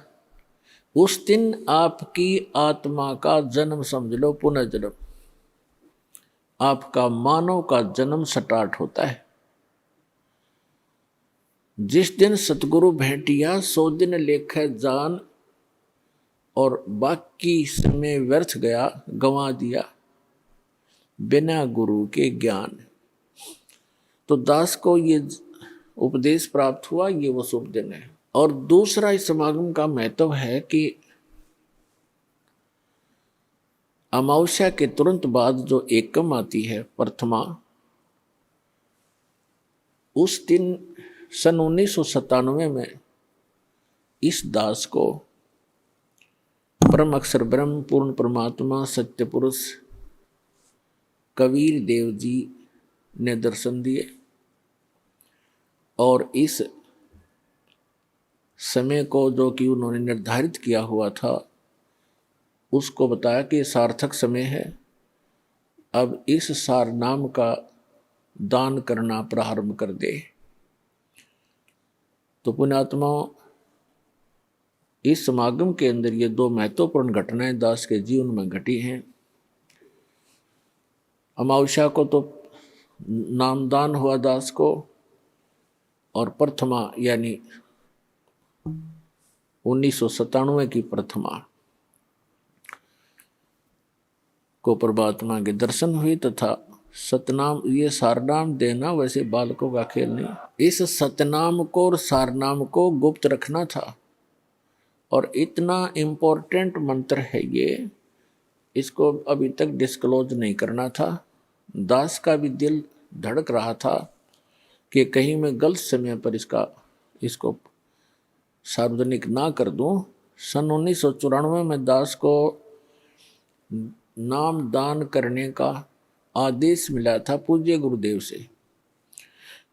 उस दिन आपकी आत्मा का जन्म समझ लो, पुनर्जन्म, आपका मानव का जन्म स्टार्ट होता है। जिस दिन सतगुरु भेंटिया सो दिन लेखे जान, और बाकी समय व्यर्थ गया गंवा दिया बिना गुरु के ज्ञान। तो दास को ये उपदेश प्राप्त हुआ, ये वो शुभ दिन है। और दूसरा इस समागम का महत्व है कि अमावस्या के तुरंत बाद जो एकम आती है, प्रथमा, उस दिन सन 1997 में इस दास को परम अक्षर ब्रह्म पूर्ण परमात्मा सत्य पुरुष कबीर देव जी ने दर्शन दिए, और इस समय को जो कि उन्होंने निर्धारित किया हुआ था, उसको बताया कि सार्थक समय है, अब इस सार नाम का दान करना प्रारंभ कर दे। तो पुण्यात्माओं, इस समागम के अंदर ये दो महत्वपूर्ण घटनाएं दास के जीवन में घटी हैं। अमावस्या को तो नामदान हुआ दास को, और प्रथमा यानी 1997 की प्रथमा को परमात्मा के दर्शन हुए, तथा सतनाम, ये सारनाम देना वैसे बालकों का खेल नहीं। इस सतनाम को और सारनाम को गुप्त रखना था, और इतना इम्पोर्टेंट मंत्र है ये, इसको अभी तक डिस्क्लोज नहीं करना था। दास का भी दिल धड़क रहा था कि कहीं मैं गलत समय पर इसको सार्वजनिक ना कर दूं। सन 1994 में दास को नाम दान करने का आदेश मिला था पूज्य गुरुदेव से।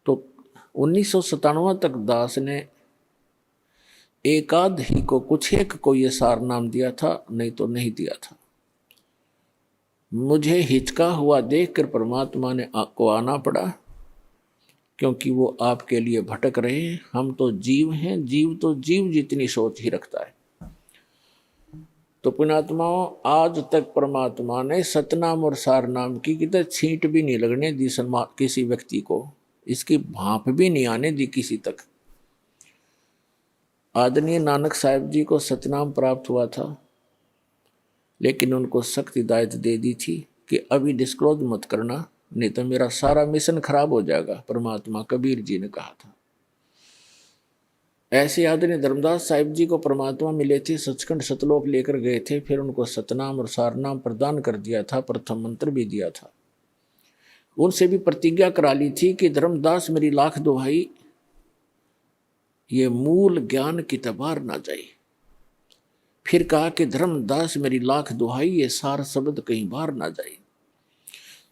तो 1997 तक दास ने एकाध ही को, कुछ एक को ये सार नाम दिया था, नहीं तो नहीं दिया था। मुझे हिचका हुआ देखकर परमात्मा ने को आना पड़ा, क्योंकि वो आपके लिए भटक रहे हैं। हम तो जीव हैं, जीव तो जीव जितनी सोच ही रखता है। तो पुण्यात्माओं, आज तक परमात्मा ने सतनाम और सारनाम की कितने छींट भी नहीं लगने दी किसी व्यक्ति को, इसकी भाप भी नहीं आने दी किसी तक। आदरणीय नानक साहिब जी को सतनाम प्राप्त हुआ था, लेकिन उनको सख्त हिदायत दे दी थी कि अभी डिस्क्लोज मत करना, नहीं तो मेरा सारा मिशन खराब हो जाएगा, परमात्मा कबीर जी ने कहा था। ऐसे आदरणीय धर्मदास साहिब जी को परमात्मा मिले थे, सचखंड सतलोक लेकर गए थे, फिर उनको सतनाम और सारनाम प्रदान कर दिया था, प्रथम मंत्र भी दिया था। उनसे भी प्रतिज्ञा करा ली थी कि धर्मदास मेरी लाख दुहाई, ये मूल ज्ञान की तबार ना जाए। फिर कहा कि धर्मदास मेरी लाख दुहाई, ये सार शब्द कहीं बाहर ना जाए।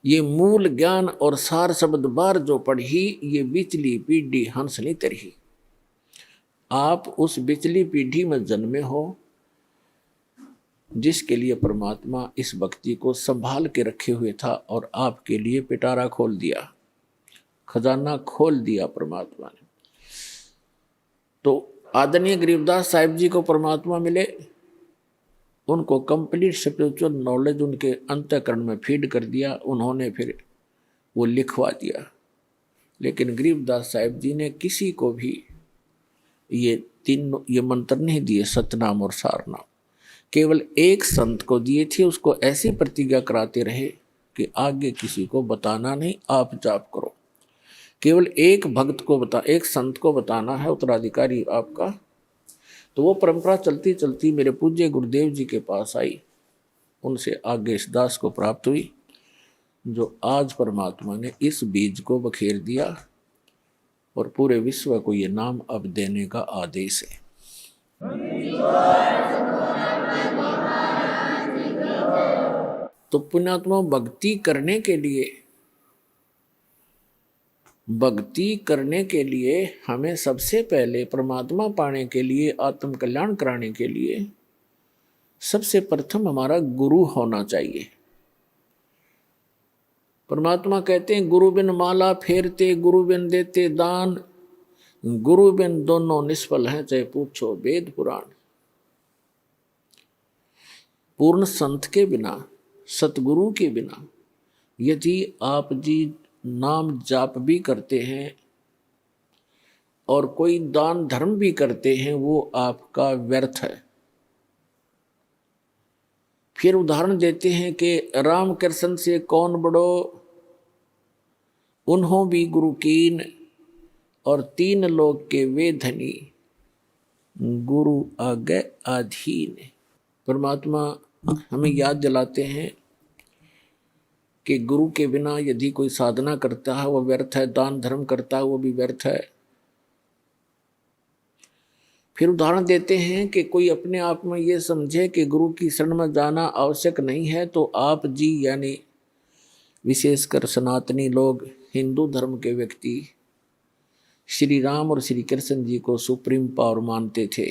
ये मूल ज्ञान और सार शब्द बार जो पढ़ी, ये बिचली पीढ़ी हंस नहीं तरही। आप उस बिचली पीढ़ी में जन्मे हो जिसके लिए परमात्मा इस भक्ति को संभाल के रखे हुए था और आपके लिए पिटारा खोल दिया, खजाना खोल दिया परमात्मा ने। तो आदरणीय गरीबदास साहिब जी को परमात्मा मिले, उनको कंप्लीट स्पिरिचुअल नॉलेज उनके अंतःकरण में फीड कर दिया, उन्होंने फिर वो लिखवा दिया। लेकिन गरीबदास साहिब जी ने किसी को भी ये मंत्र नहीं दिए, सतनाम और सारनाम, केवल एक संत को दिए थे। उसको ऐसी प्रतिज्ञा कराते रहे कि आगे किसी को बताना नहीं, आप जाप करो। केवल एक भक्त को एक संत को बताना है, उत्तराधिकारी आपका। तो वो परंपरा चलती चलती मेरे पूज्य गुरुदेव जी के पास आई, उनसे आगे इस दास को प्राप्त हुई, जो आज परमात्मा ने इस बीज को बखेर दिया और पूरे विश्व को ये नाम अब देने का आदेश है। तो पुण्यात्मा, भक्ति करने के लिए हमें सबसे पहले परमात्मा पाने के लिए, आत्म कल्याण कराने के लिए सबसे प्रथम हमारा गुरु होना चाहिए। परमात्मा कहते हैं गुरु बिन माला फेरते, गुरु बिन देते दान, गुरु बिन दोनों निष्फल हैं, चाहे पूछो वेद पुराण। पूर्ण संत के बिना, सतगुरु के बिना यदि आप जी नाम जाप भी करते हैं और कोई दान धर्म भी करते हैं, वो आपका व्यर्थ है। फिर उदाहरण देते हैं कि राम कृष्ण से कौन बड़ो, उन्हों भी गुरु कीन, और 3 लोग के वे धनी, गुरु आगे अधीन। परमात्मा हमें याद दिलाते हैं कि गुरु के बिना यदि कोई साधना करता है वो व्यर्थ है, दान धर्म करता है वो भी व्यर्थ है। फिर उदाहरण देते हैं कि कोई अपने आप में ये समझे कि गुरु की शरण में जाना आवश्यक नहीं है, तो आप जी यानी विशेषकर सनातनी लोग, हिंदू धर्म के व्यक्ति श्री राम और श्री कृष्ण जी को सुप्रीम पावर मानते थे।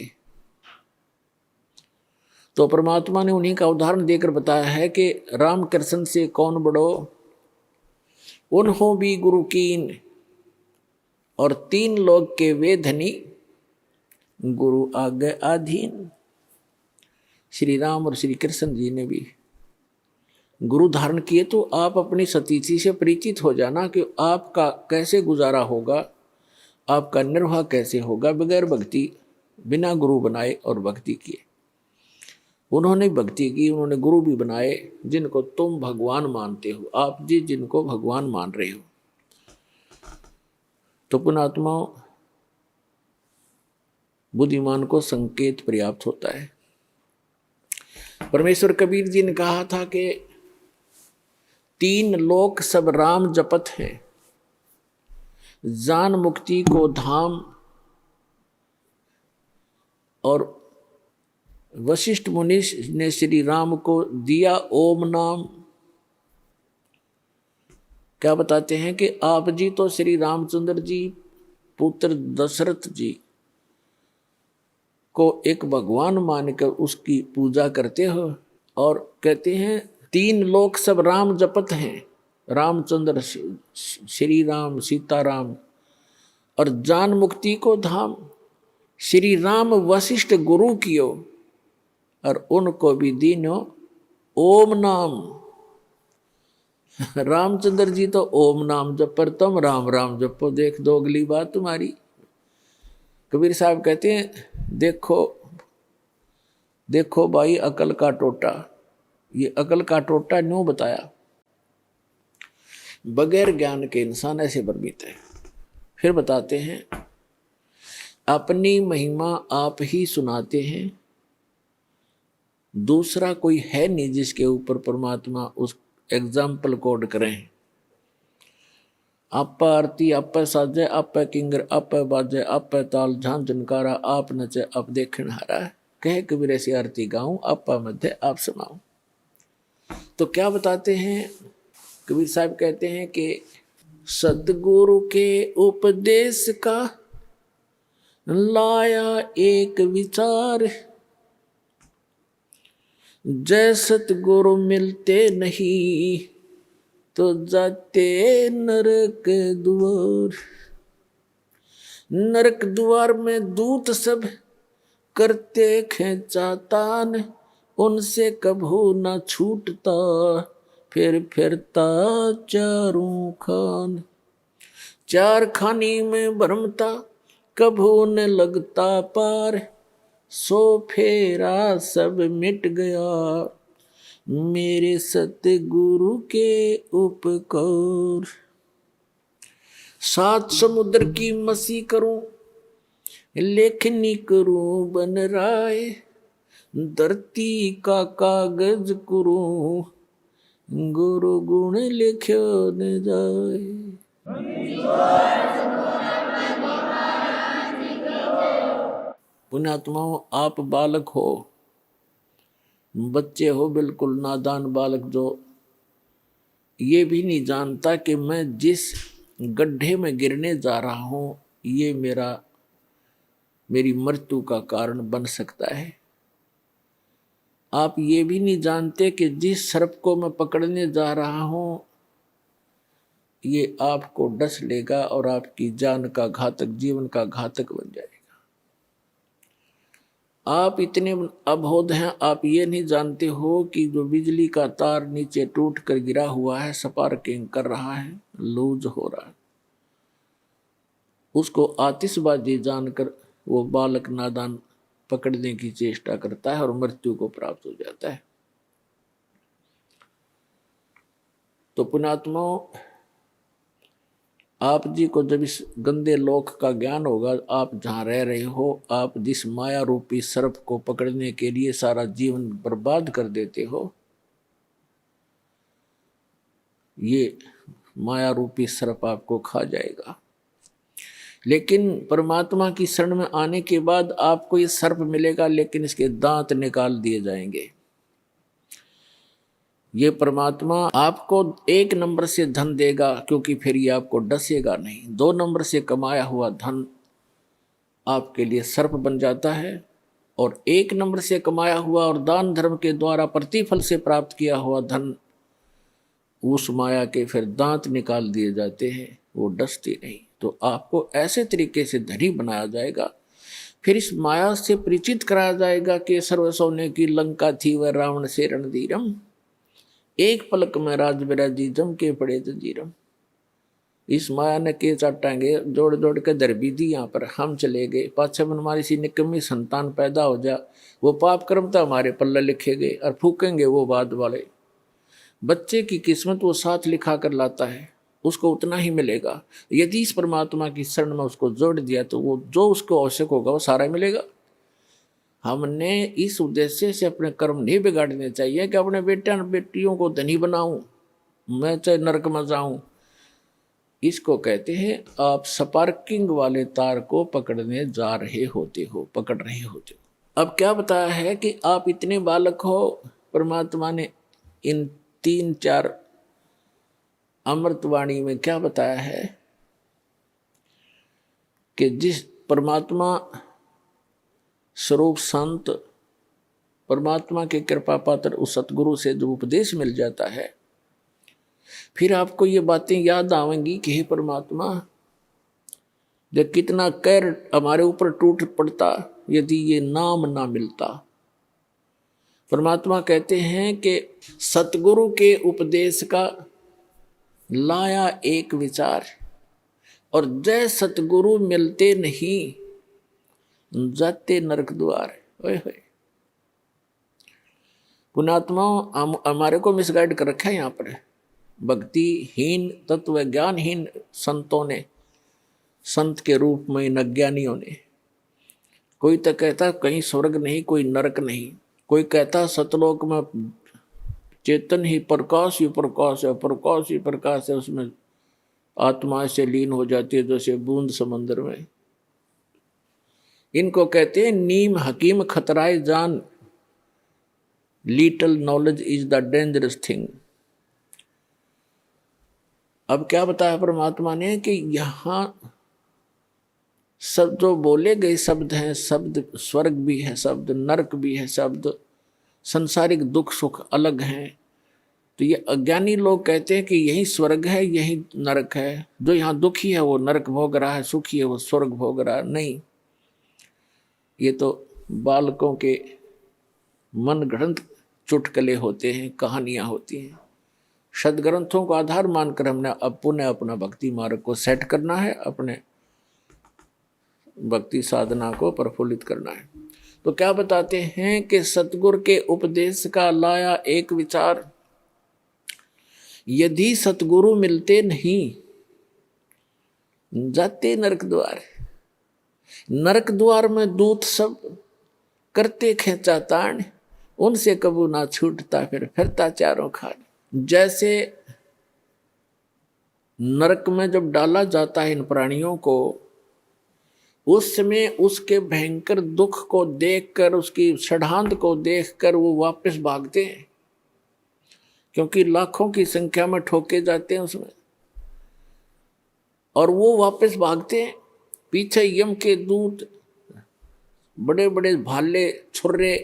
तो परमात्मा ने उन्हीं का उदाहरण देकर बताया है कि राम कृष्ण से कौन बड़ो, उन्हों भी गुरु कीन, और 3 लोग के वे धनी, गुरु आगे अधीन। श्री राम और श्री कृष्ण जी ने भी गुरु धारण किए। तो आप अपनी सतीथि से परिचित हो जाना कि आपका कैसे गुजारा होगा, आपका निर्वाह कैसे होगा बगैर भक्ति, बिना गुरु बनाए और भक्ति किए। उन्होंने भक्ति की, उन्होंने गुरु भी बनाए जिनको तुम भगवान मानते हो, आप जी जिनको भगवान मान रहे हो। तो पुण्यात्माओं, बुद्धिमान को संकेत पर्याप्त होता है। परमेश्वर कबीर जी ने कहा था कि 3 लोक सब राम जपत हैं, जान मुक्ति को धाम। और वशिष्ठ मुनि ने श्री राम को दिया ओम नाम। क्या बताते हैं कि आप जी तो श्री रामचंद्र जी पुत्र दशरथ जी को एक भगवान मानकर उसकी पूजा करते हो, और कहते हैं 3 लोक सब राम जपत हैं, रामचंद्र, श्री राम, सीताराम, और जान मुक्ति को धाम। श्री राम वशिष्ठ गुरु कियो, और उनको भी दीनो ओम नाम। रामचंद्र जी तो ओम नाम जप, पर तुम राम राम जपो, देख दो अगली बात तुम्हारी। कबीर साहब कहते हैं देखो देखो भाई अकल का टोटा। ये अकल का टोटा न्यों बताया, बगैर ज्ञान के इंसान ऐसे भ्रमित है। फिर बताते हैं अपनी महिमा आप ही सुनाते हैं, दूसरा कोई है नहीं जिसके ऊपर परमात्मा उस एग्जाम्पल कोड करें। आप आरती आप साजे, आप किंगर आप बाजे, आप ताल झान झनकारा, आप नचे आप देखण हारा, कह कबीर ऐसी आरती गाऊं, आप मध्य आप सुनाऊं। तो क्या बताते हैं कबीर साहब, कहते हैं कि सदगुरु के उपदेश का लाया एक विचार, जय सतगुरु मिलते नहीं तो जाते नरक द्वार। नरक द्वार में दूत सब करते खेचातान, उनसे कभू न छूटता फिर फिरता चारों खान। चार खानी में भरमता कभू न लगता पार, सो फेरा सब मिट गया मेरे सतगुरु के उपकार। सात समुद्र की मसी करूं, लेखनी करूं बन राय, धरती का कागज करूं, गुरु गुण लिख्यो न जाए। पुण्यात्माओं, आप बालक हो, बच्चे हो, बिल्कुल नादान बालक, जो ये भी नहीं जानता कि मैं जिस गड्ढे में गिरने जा रहा हूं ये मेरी मृत्यु का कारण बन सकता है। आप ये भी नहीं जानते कि जिस सर्प को मैं पकड़ने जा रहा हूं ये आपको डस लेगा और आपकी जान का घातक, जीवन का घातक बन जाएगा। आप इतने अबोध हैं, आप ये नहीं जानते हो कि जो बिजली का तार नीचे टूट कर गिरा हुआ है, स्पार्किंग कर रहा है, लूज हो रहा है, उसको आतिशबाजी जानकर वो बालक नादान पकड़ने की चेष्टा करता है और मृत्यु को प्राप्त हो जाता है। तो पुण्यात्माओं, आप जी को जब इस गंदे लोक का ज्ञान होगा, आप जहाँ रह रहे हो, आप जिस माया रूपी सर्प को पकड़ने के लिए सारा जीवन बर्बाद कर देते हो, ये माया रूपी सर्प आपको खा जाएगा। लेकिन परमात्मा की शरण में आने के बाद आपको ये सर्प मिलेगा, लेकिन इसके दांत निकाल दिए जाएंगे। ये परमात्मा आपको 1 नंबर से धन देगा, क्योंकि फिर ये आपको डसेगा नहीं। 2 नंबर से कमाया हुआ धन आपके लिए सर्प बन जाता है, और 1 नंबर से कमाया हुआ और दान धर्म के द्वारा प्रतिफल से प्राप्त किया हुआ धन, उस माया के फिर दांत निकाल दिए जाते हैं, वो डसती नहीं। तो आपको ऐसे तरीके से धनी बनाया जाएगा, फिर इस माया से परिचित कराया जाएगा कि सर्व सोने की लंका थी वह रावण से रणधीरम, एक पलक में राज बिराजी जम के पड़े जंजीरम। इस माया ने के चाटांगे जोड़ जोड़ के दर भी दी, यहाँ पर हम चले गए, पाछे में हमारी सी निकम्मी संतान पैदा हो जा, वो पाप कर्म तो हमारे पल्ले लिखे गए और फूकेंगे वो बाद वाले। बच्चे की किस्मत वो साथ लिखा कर लाता है, उसको उतना ही मिलेगा। यदि इस परमात्मा की शरण में उसको जोड़ दिया तो वो जो उसको आवश्यक होगा वो सारा मिलेगा। हमने इस उद्देश्य से अपने कर्म नहीं बिगाड़ने चाहिए कि अपने बेटे बेटियों को धनी बनाऊं, मैं चाहे नरक में जाऊं। इसको कहते हैं आप स्पार्किंग वाले तार को पकड़ने जा रहे होते हो, पकड़ रहे होते हो। अब क्या बताया है कि आप इतने बालक हो, परमात्मा ने इन 3-4 अमृतवाणी में क्या बताया है कि जिस परमात्मा स्वरूप संत, परमात्मा के कृपा पात्र उस सतगुरु से जो उपदेश मिल जाता है, फिर आपको ये बातें याद आवेंगी कि हे परमात्मा, जब कितना कहर हमारे ऊपर टूट पड़ता यदि ये नाम ना मिलता। परमात्मा कहते हैं कि सतगुरु के उपदेश का लाया एक विचार, और जय सतगुरु मिलते नहीं जाते नरक द्वार। ओए होए, पुण्यात्माओं, हमारे को मिसगाइड कर रखा है यहाँ पर। भक्तिहीन तत्व ज्ञानहीन संतों ने, संत के रूप में इन अज्ञानियों ने, कोई तो कहता कहीं स्वर्ग नहीं, कोई नरक नहीं, कोई कहता सतलोक में चेतन ही प्रकाश ही प्रकाश है, प्रकाश ही प्रकाश है, उसमें आत्मा से लीन हो जाती है जैसे बूंद समंदर में। इनको कहते हैं नीम हकीम खतराए जान, little knowledge is the dangerous thing. अब क्या बताया परमात्मा ने कि यहां सब जो बोले गए शब्द हैं, शब्द स्वर्ग भी है, शब्द नरक भी है, शब्द संसारिक दुख सुख अलग हैं। तो ये अज्ञानी लोग कहते हैं कि यही स्वर्ग है, यही नरक है। जो यहाँ दुखी है वो नरक भोग रहा है, सुखी है वो स्वर्ग भोग रहा है। नहीं, ये तो बालकों के मन गढ़ंत चुटकले होते हैं, कहानियां होती हैं। सदग्रंथों को आधार मानकर हमने अब पुनः अपना भक्ति मार्ग को सेट करना है, अपने भक्ति साधना को प्रफुल्लित करना है। तो क्या बताते हैं कि सतगुरु के उपदेश का लाया एक विचार, यदि सतगुरु मिलते नहीं जाते नरक द्वार। नरक द्वार में दूत सब करते खेचा ताण, उनसे कबू ना छूटता फिरता चारों खान। जैसे नरक में जब डाला जाता है इन प्राणियों को, उस समय उसके भयंकर दुख को देखकर, उसकी षड्हांत को देखकर वो वापस भागते हैं, क्योंकि लाखों की संख्या में ठोके जाते हैं उसमें, और वो वापस भागते हैं। पीछे यम के दूत बड़े बड़े भाले, छुर्रे,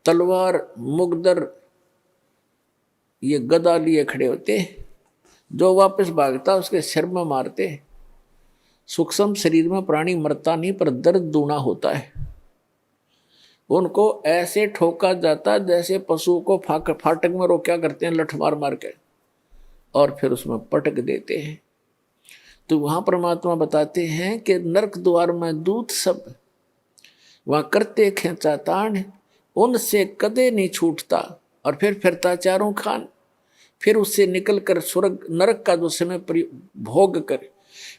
तलवार, मुगदर, ये गदा लिए खड़े होते हैं। जो वापस भागता उसके सिर में मारते। सूक्ष्म शरीर में प्राणी मरता नहीं, पर दर्द दूना होता है। उनको ऐसे ठोका जाता जैसे पशु को फाटक में रोका करते हैं, लठ मार मार के, और फिर उसमें पटक देते हैं। तो वहां परमात्मा बताते हैं कि नरक द्वार में दूत सब वहां करते खेचा ताण, उनसे कदे नहीं छूटता, और फिर फिरता चारों खान। फिर उससे निकल कर स्वर्ग नरक का जो समय भोग कर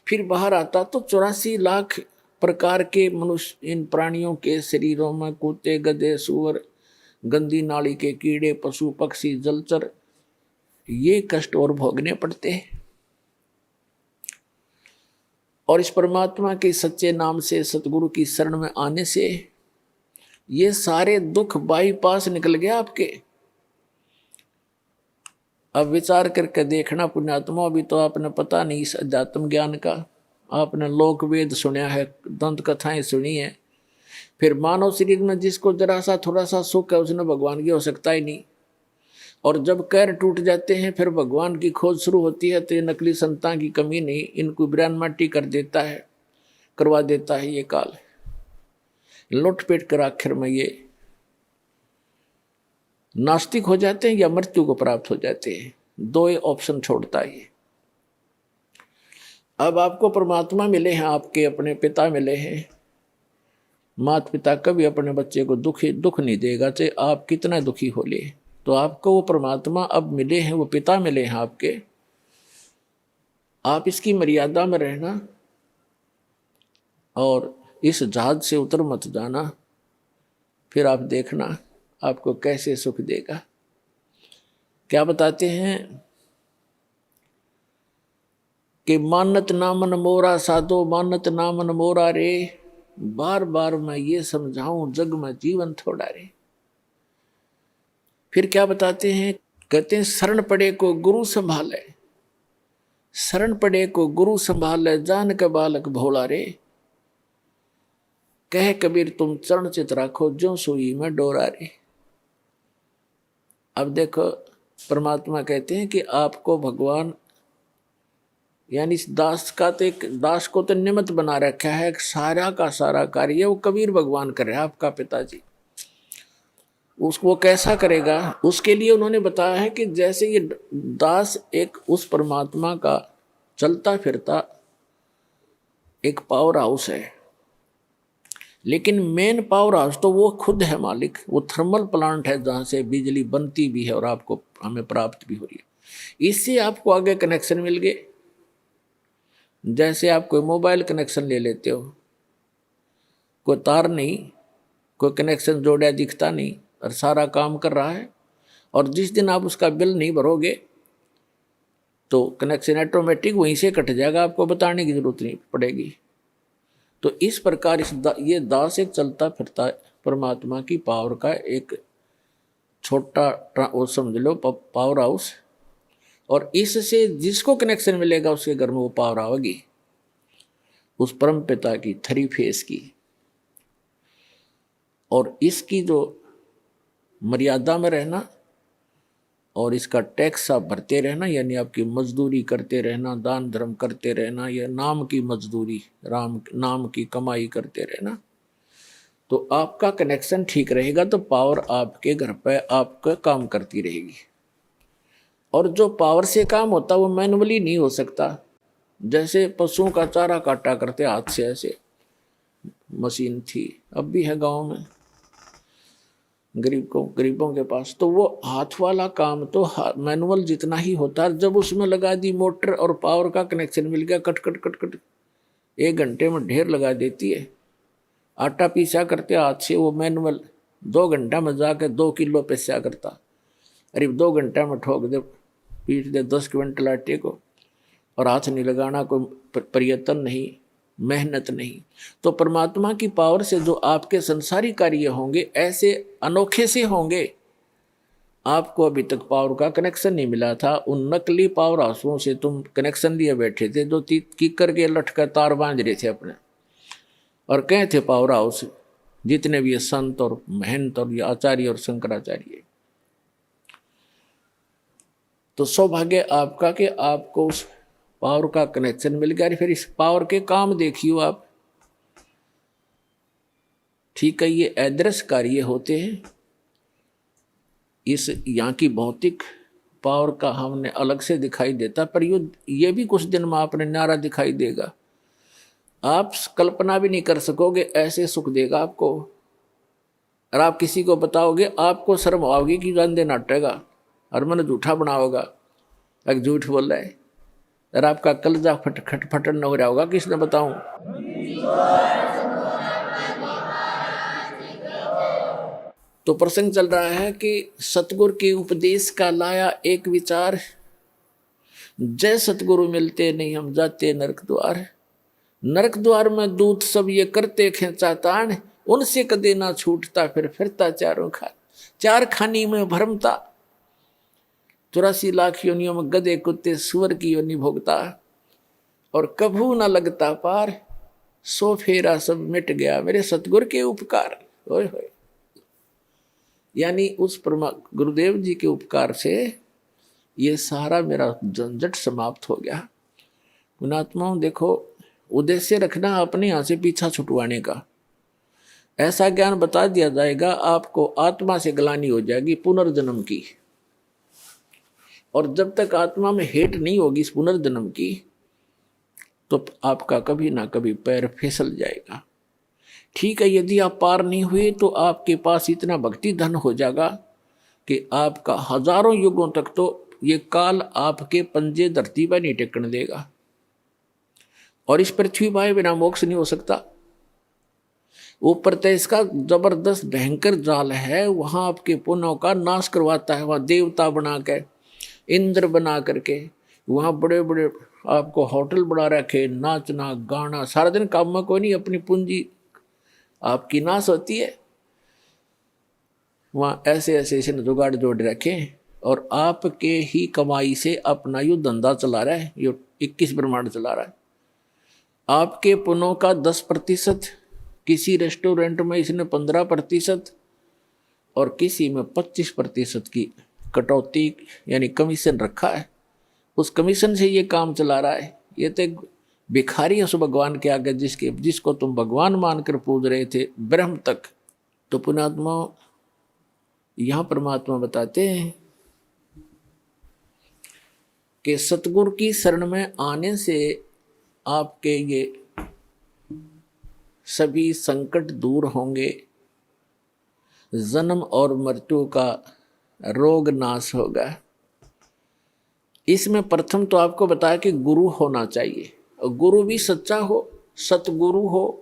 फिर बाहर आता, तो 84 लाख प्रकार के मनुष्य इन प्राणियों के शरीरों में, कुत्ते, गधे, सूअर, गंदी नाली के कीड़े, पशु पक्षी, जलचर, ये कष्ट और भोगने पड़ते हैं। और इस परमात्मा के सच्चे नाम से, सतगुरु की शरण में आने से ये सारे दुख बाईपास निकल गया आपके। अब विचार करके देखना पुण्यात्मा, अभी तो आपने पता नहीं इस अध्यात्म ज्ञान का, आपने लोक वेद सुना है, दंत कथाएं सुनी है, फिर मानव शरीर में जिसको जरा सा थोड़ा सा सुख है उसने भगवान की हो सकता ही नहीं। और जब कैर टूट जाते हैं फिर भगवान की खोज शुरू होती है, तो ये नकली संतान की कमी नहीं, इनको ब्रान माटी कर देता है, करवा देता है ये काल। लुटपेट कर आखिर में ये नास्तिक हो जाते हैं या मृत्यु को प्राप्त हो जाते हैं। दो ही ऑप्शन छोड़ता है। अब आपको परमात्मा मिले हैं, आपके अपने पिता मिले हैं। माता पिता कभी अपने बच्चे को दुख नहीं देगा, चाहे आप कितना दुखी हो ले। तो आपको वो परमात्मा अब मिले हैं, वो पिता मिले हैं आपके। आप इसकी मर्यादा में रहना और इस जहाज से उतर मत जाना, फिर आप देखना आपको कैसे सुख देगा। क्या बताते हैं कि मानत नामन मोरा साधो, मानत नामन मोरा रे, बार बार मैं ये समझाऊं जग में जीवन थोड़ा रे। फिर क्या बताते हैं, कहते हैं शरण पड़े को गुरु संभाले, शरण पड़े को गुरु संभाले, जान के बालक भोला रे। कह कबीर तुम चरण चित राखो, जो सुई में डोरा रे। अब देखो परमात्मा कहते हैं कि आपको भगवान, यानी इस दास का तो, एक दास को तो निमित्त बना रखा है, सारा का सारा कार्य वो कबीर भगवान कर रहे हैं, आपका पिताजी। उसको कैसा करेगा, उसके लिए उन्होंने बताया है कि जैसे ये दास एक उस परमात्मा का चलता फिरता एक पावर हाउस है, लेकिन मेन पावर हाउस तो वो खुद है मालिक। वो थर्मल प्लांट है जहाँ से बिजली बनती भी है और आपको हमें प्राप्त भी हो रही है। इससे आपको आगे कनेक्शन मिल गए। जैसे आप कोई मोबाइल कनेक्शन ले लेते हो, कोई तार नहीं, कोई कनेक्शन जोड़ा दिखता नहीं और सारा काम कर रहा है, और जिस दिन आप उसका बिल नहीं भरोगे तो कनेक्शन ऑटोमेटिक वहीं से कट जाएगा, आपको बताने की जरूरत नहीं पड़ेगी। तो इस प्रकार ये दास एक चलता फिरता परमात्मा की पावर का एक छोटा वो समझ लो पावर हाउस, और इससे जिसको कनेक्शन मिलेगा उसके घर में वो पावर आएगी। उस परम पिता की 3 फेस की, और इसकी जो मर्यादा में रहना और इसका टैक्स आप भरते रहना, यानी आपकी मजदूरी करते रहना, दान धर्म करते रहना, या नाम की मजदूरी, राम नाम की कमाई करते रहना, तो आपका कनेक्शन ठीक रहेगा तो पावर आपके घर पे आपका काम करती रहेगी। और जो पावर से काम होता वो मैनुअली नहीं हो सकता। जैसे पशुओं का चारा काटा करते हाथ से, ऐसे मशीन थी, अब भी है गांव में गरीबों के पास, तो वो हाथ वाला काम तो मैनुअल जितना ही होता है। जब उसमें लगा दी मोटर और पावर का कनेक्शन मिल गया, कट कट कट कट 1 घंटे में ढेर लगा देती है। आटा पीसा करते हाथ से, वो मैनुअल 2 घंटा में जाकर 2 किलो पिसा करता। अरे 2 घंटा में ठोक दे, पीट दे 10 क्विंटल आटे को, और हाथ नहीं लगाना, कोई प्रयत्न नहीं, मेहनत नहीं। तो परमात्मा की पावर से जो आपके संसारी कार्य होंगे ऐसे अनोखे से होंगे। आपको अभी तक पावर का कनेक्शन नहीं मिला था, उन नकली पावर हाउसों से तुम कनेक्शन लिए बैठे थे, जो कीकर के लटका तार बांध रहे थे अपने, और कहे थे पावर हाउस जितने भी संत और महंत और आचार्य और शंकराचार्य। तो सौभाग्य आपका कि आपको उस पावर का कनेक्शन मिल गया। फिर इस पावर के काम देखियो आप, ठीक है, ये अदृश्य कार्य होते हैं। इस यहाँ की भौतिक पावर का हमने अलग से दिखाई देता, पर ये भी कुछ दिन में आपने न्यारा दिखाई देगा। आप कल्पना भी नहीं कर सकोगे, ऐसे सुख देगा आपको। और आप किसी को बताओगे, आपको शर्म आओगी कि गंदे नाटेगा और मैंने झूठा बनाओगा, एक झूठ बोल रहा है, और आपका कलजा फटन न हो रहा होगा, किसने बताऊं। तो प्रसंग चल रहा है कि सतगुरु के उपदेश का लाया एक विचार, जय सतगुरु मिलते नहीं हम जाते नरक द्वार। नरक द्वार में दूत सब ये करते खेचा तान, उनसे कदे ना छूटता फिर फिरता चार खानी में भरमता। 84 लाख योनियों में गधे कुत्ते सुअर की योनि भोगता, और कभू ना लगता पार, सो फेरा सब मिट गया मेरे सतगुरु के उपकार। होय होय, यानी उस गुरुदेव जी के उपकार से ये सारा मेरा झंझट समाप्त हो गया। पुणात्माओं देखो, उद्देश्य रखना अपने यहाँ से पीछा छुटवाने का। ऐसा ज्ञान बता दिया जाएगा, आपको आत्मा से ग्लानि हो जाएगी पुनर्जन्म की, और जब तक आत्मा में हेट नहीं होगी इस पुनर्जन्म की, तो आपका कभी ना कभी पैर फिसल जाएगा। ठीक है, यदि आप पार नहीं हुए तो आपके पास इतना भक्ति धन हो जाएगा कि आपका हजारों युगों तक तो ये काल आपके पंजे धरती पर नहीं टेकने देगा, और इस पृथ्वी पर बिना मोक्ष नहीं हो सकता। ऊपर तो इसका जबरदस्त भयंकर जाल है, वहां आपके पुण्यों का नाश करवाता है। वहां देवता बना के, इंद्र बना करके, वहां बड़े बड़े आपको होटल बना रखे, नाचना गाना सारा दिन, काम में कोई नहीं, अपनी पूंजी आपकी नाश होती है। वहां ऐसे ऐसे जुगाड़ जोड़ रखे, और आपके ही कमाई से अपना यू धंधा चला रहा है, ये 21 ब्रह्मांड चला रहा है। आपके पुण्यों का 10%, किसी रेस्टोरेंट में इसने 15%, और किसी में 25% की कटौती यानी कमीशन रखा है। उस कमीशन से ये काम चला रहा है। ये तो भिखारी है उस भगवान के आगे, जिसको तुम भगवान मानकर पूज रहे थे ब्रह्म तक। तो पुण्यात्मा यहाँ परमात्मा बताते हैं कि सतगुरु की शरण में आने से आपके ये सभी संकट दूर होंगे, जन्म और मृत्यु का रोग नाश होगा। इसमें प्रथम तो आपको बताया कि गुरु होना चाहिए, और गुरु भी सच्चा हो, सतगुरु हो।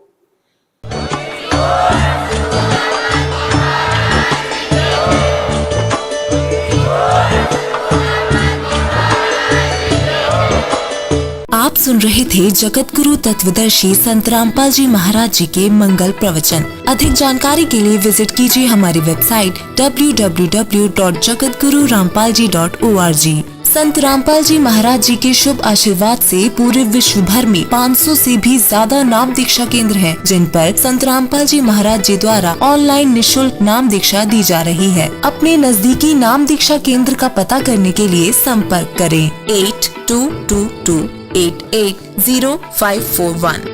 आप सुन रहे थे जगत गुरु तत्वदर्शी संत रामपाल जी महाराज जी के मंगल प्रवचन। अधिक जानकारी के लिए विजिट कीजिए हमारी वेबसाइट www.jagatgururampalji.org। संत रामपाल जी महाराज जी के शुभ आशीर्वाद से पूरे विश्व भर में 500 से भी ज्यादा नाम दीक्षा केंद्र हैं, जिन पर संत रामपाल जी महाराज जी द्वारा ऑनलाइन निशुल्क नाम दीक्षा दी जा रही है। अपने नजदीकी नाम दीक्षा केंद्र का पता करने के लिए संपर्क करें 8222880541।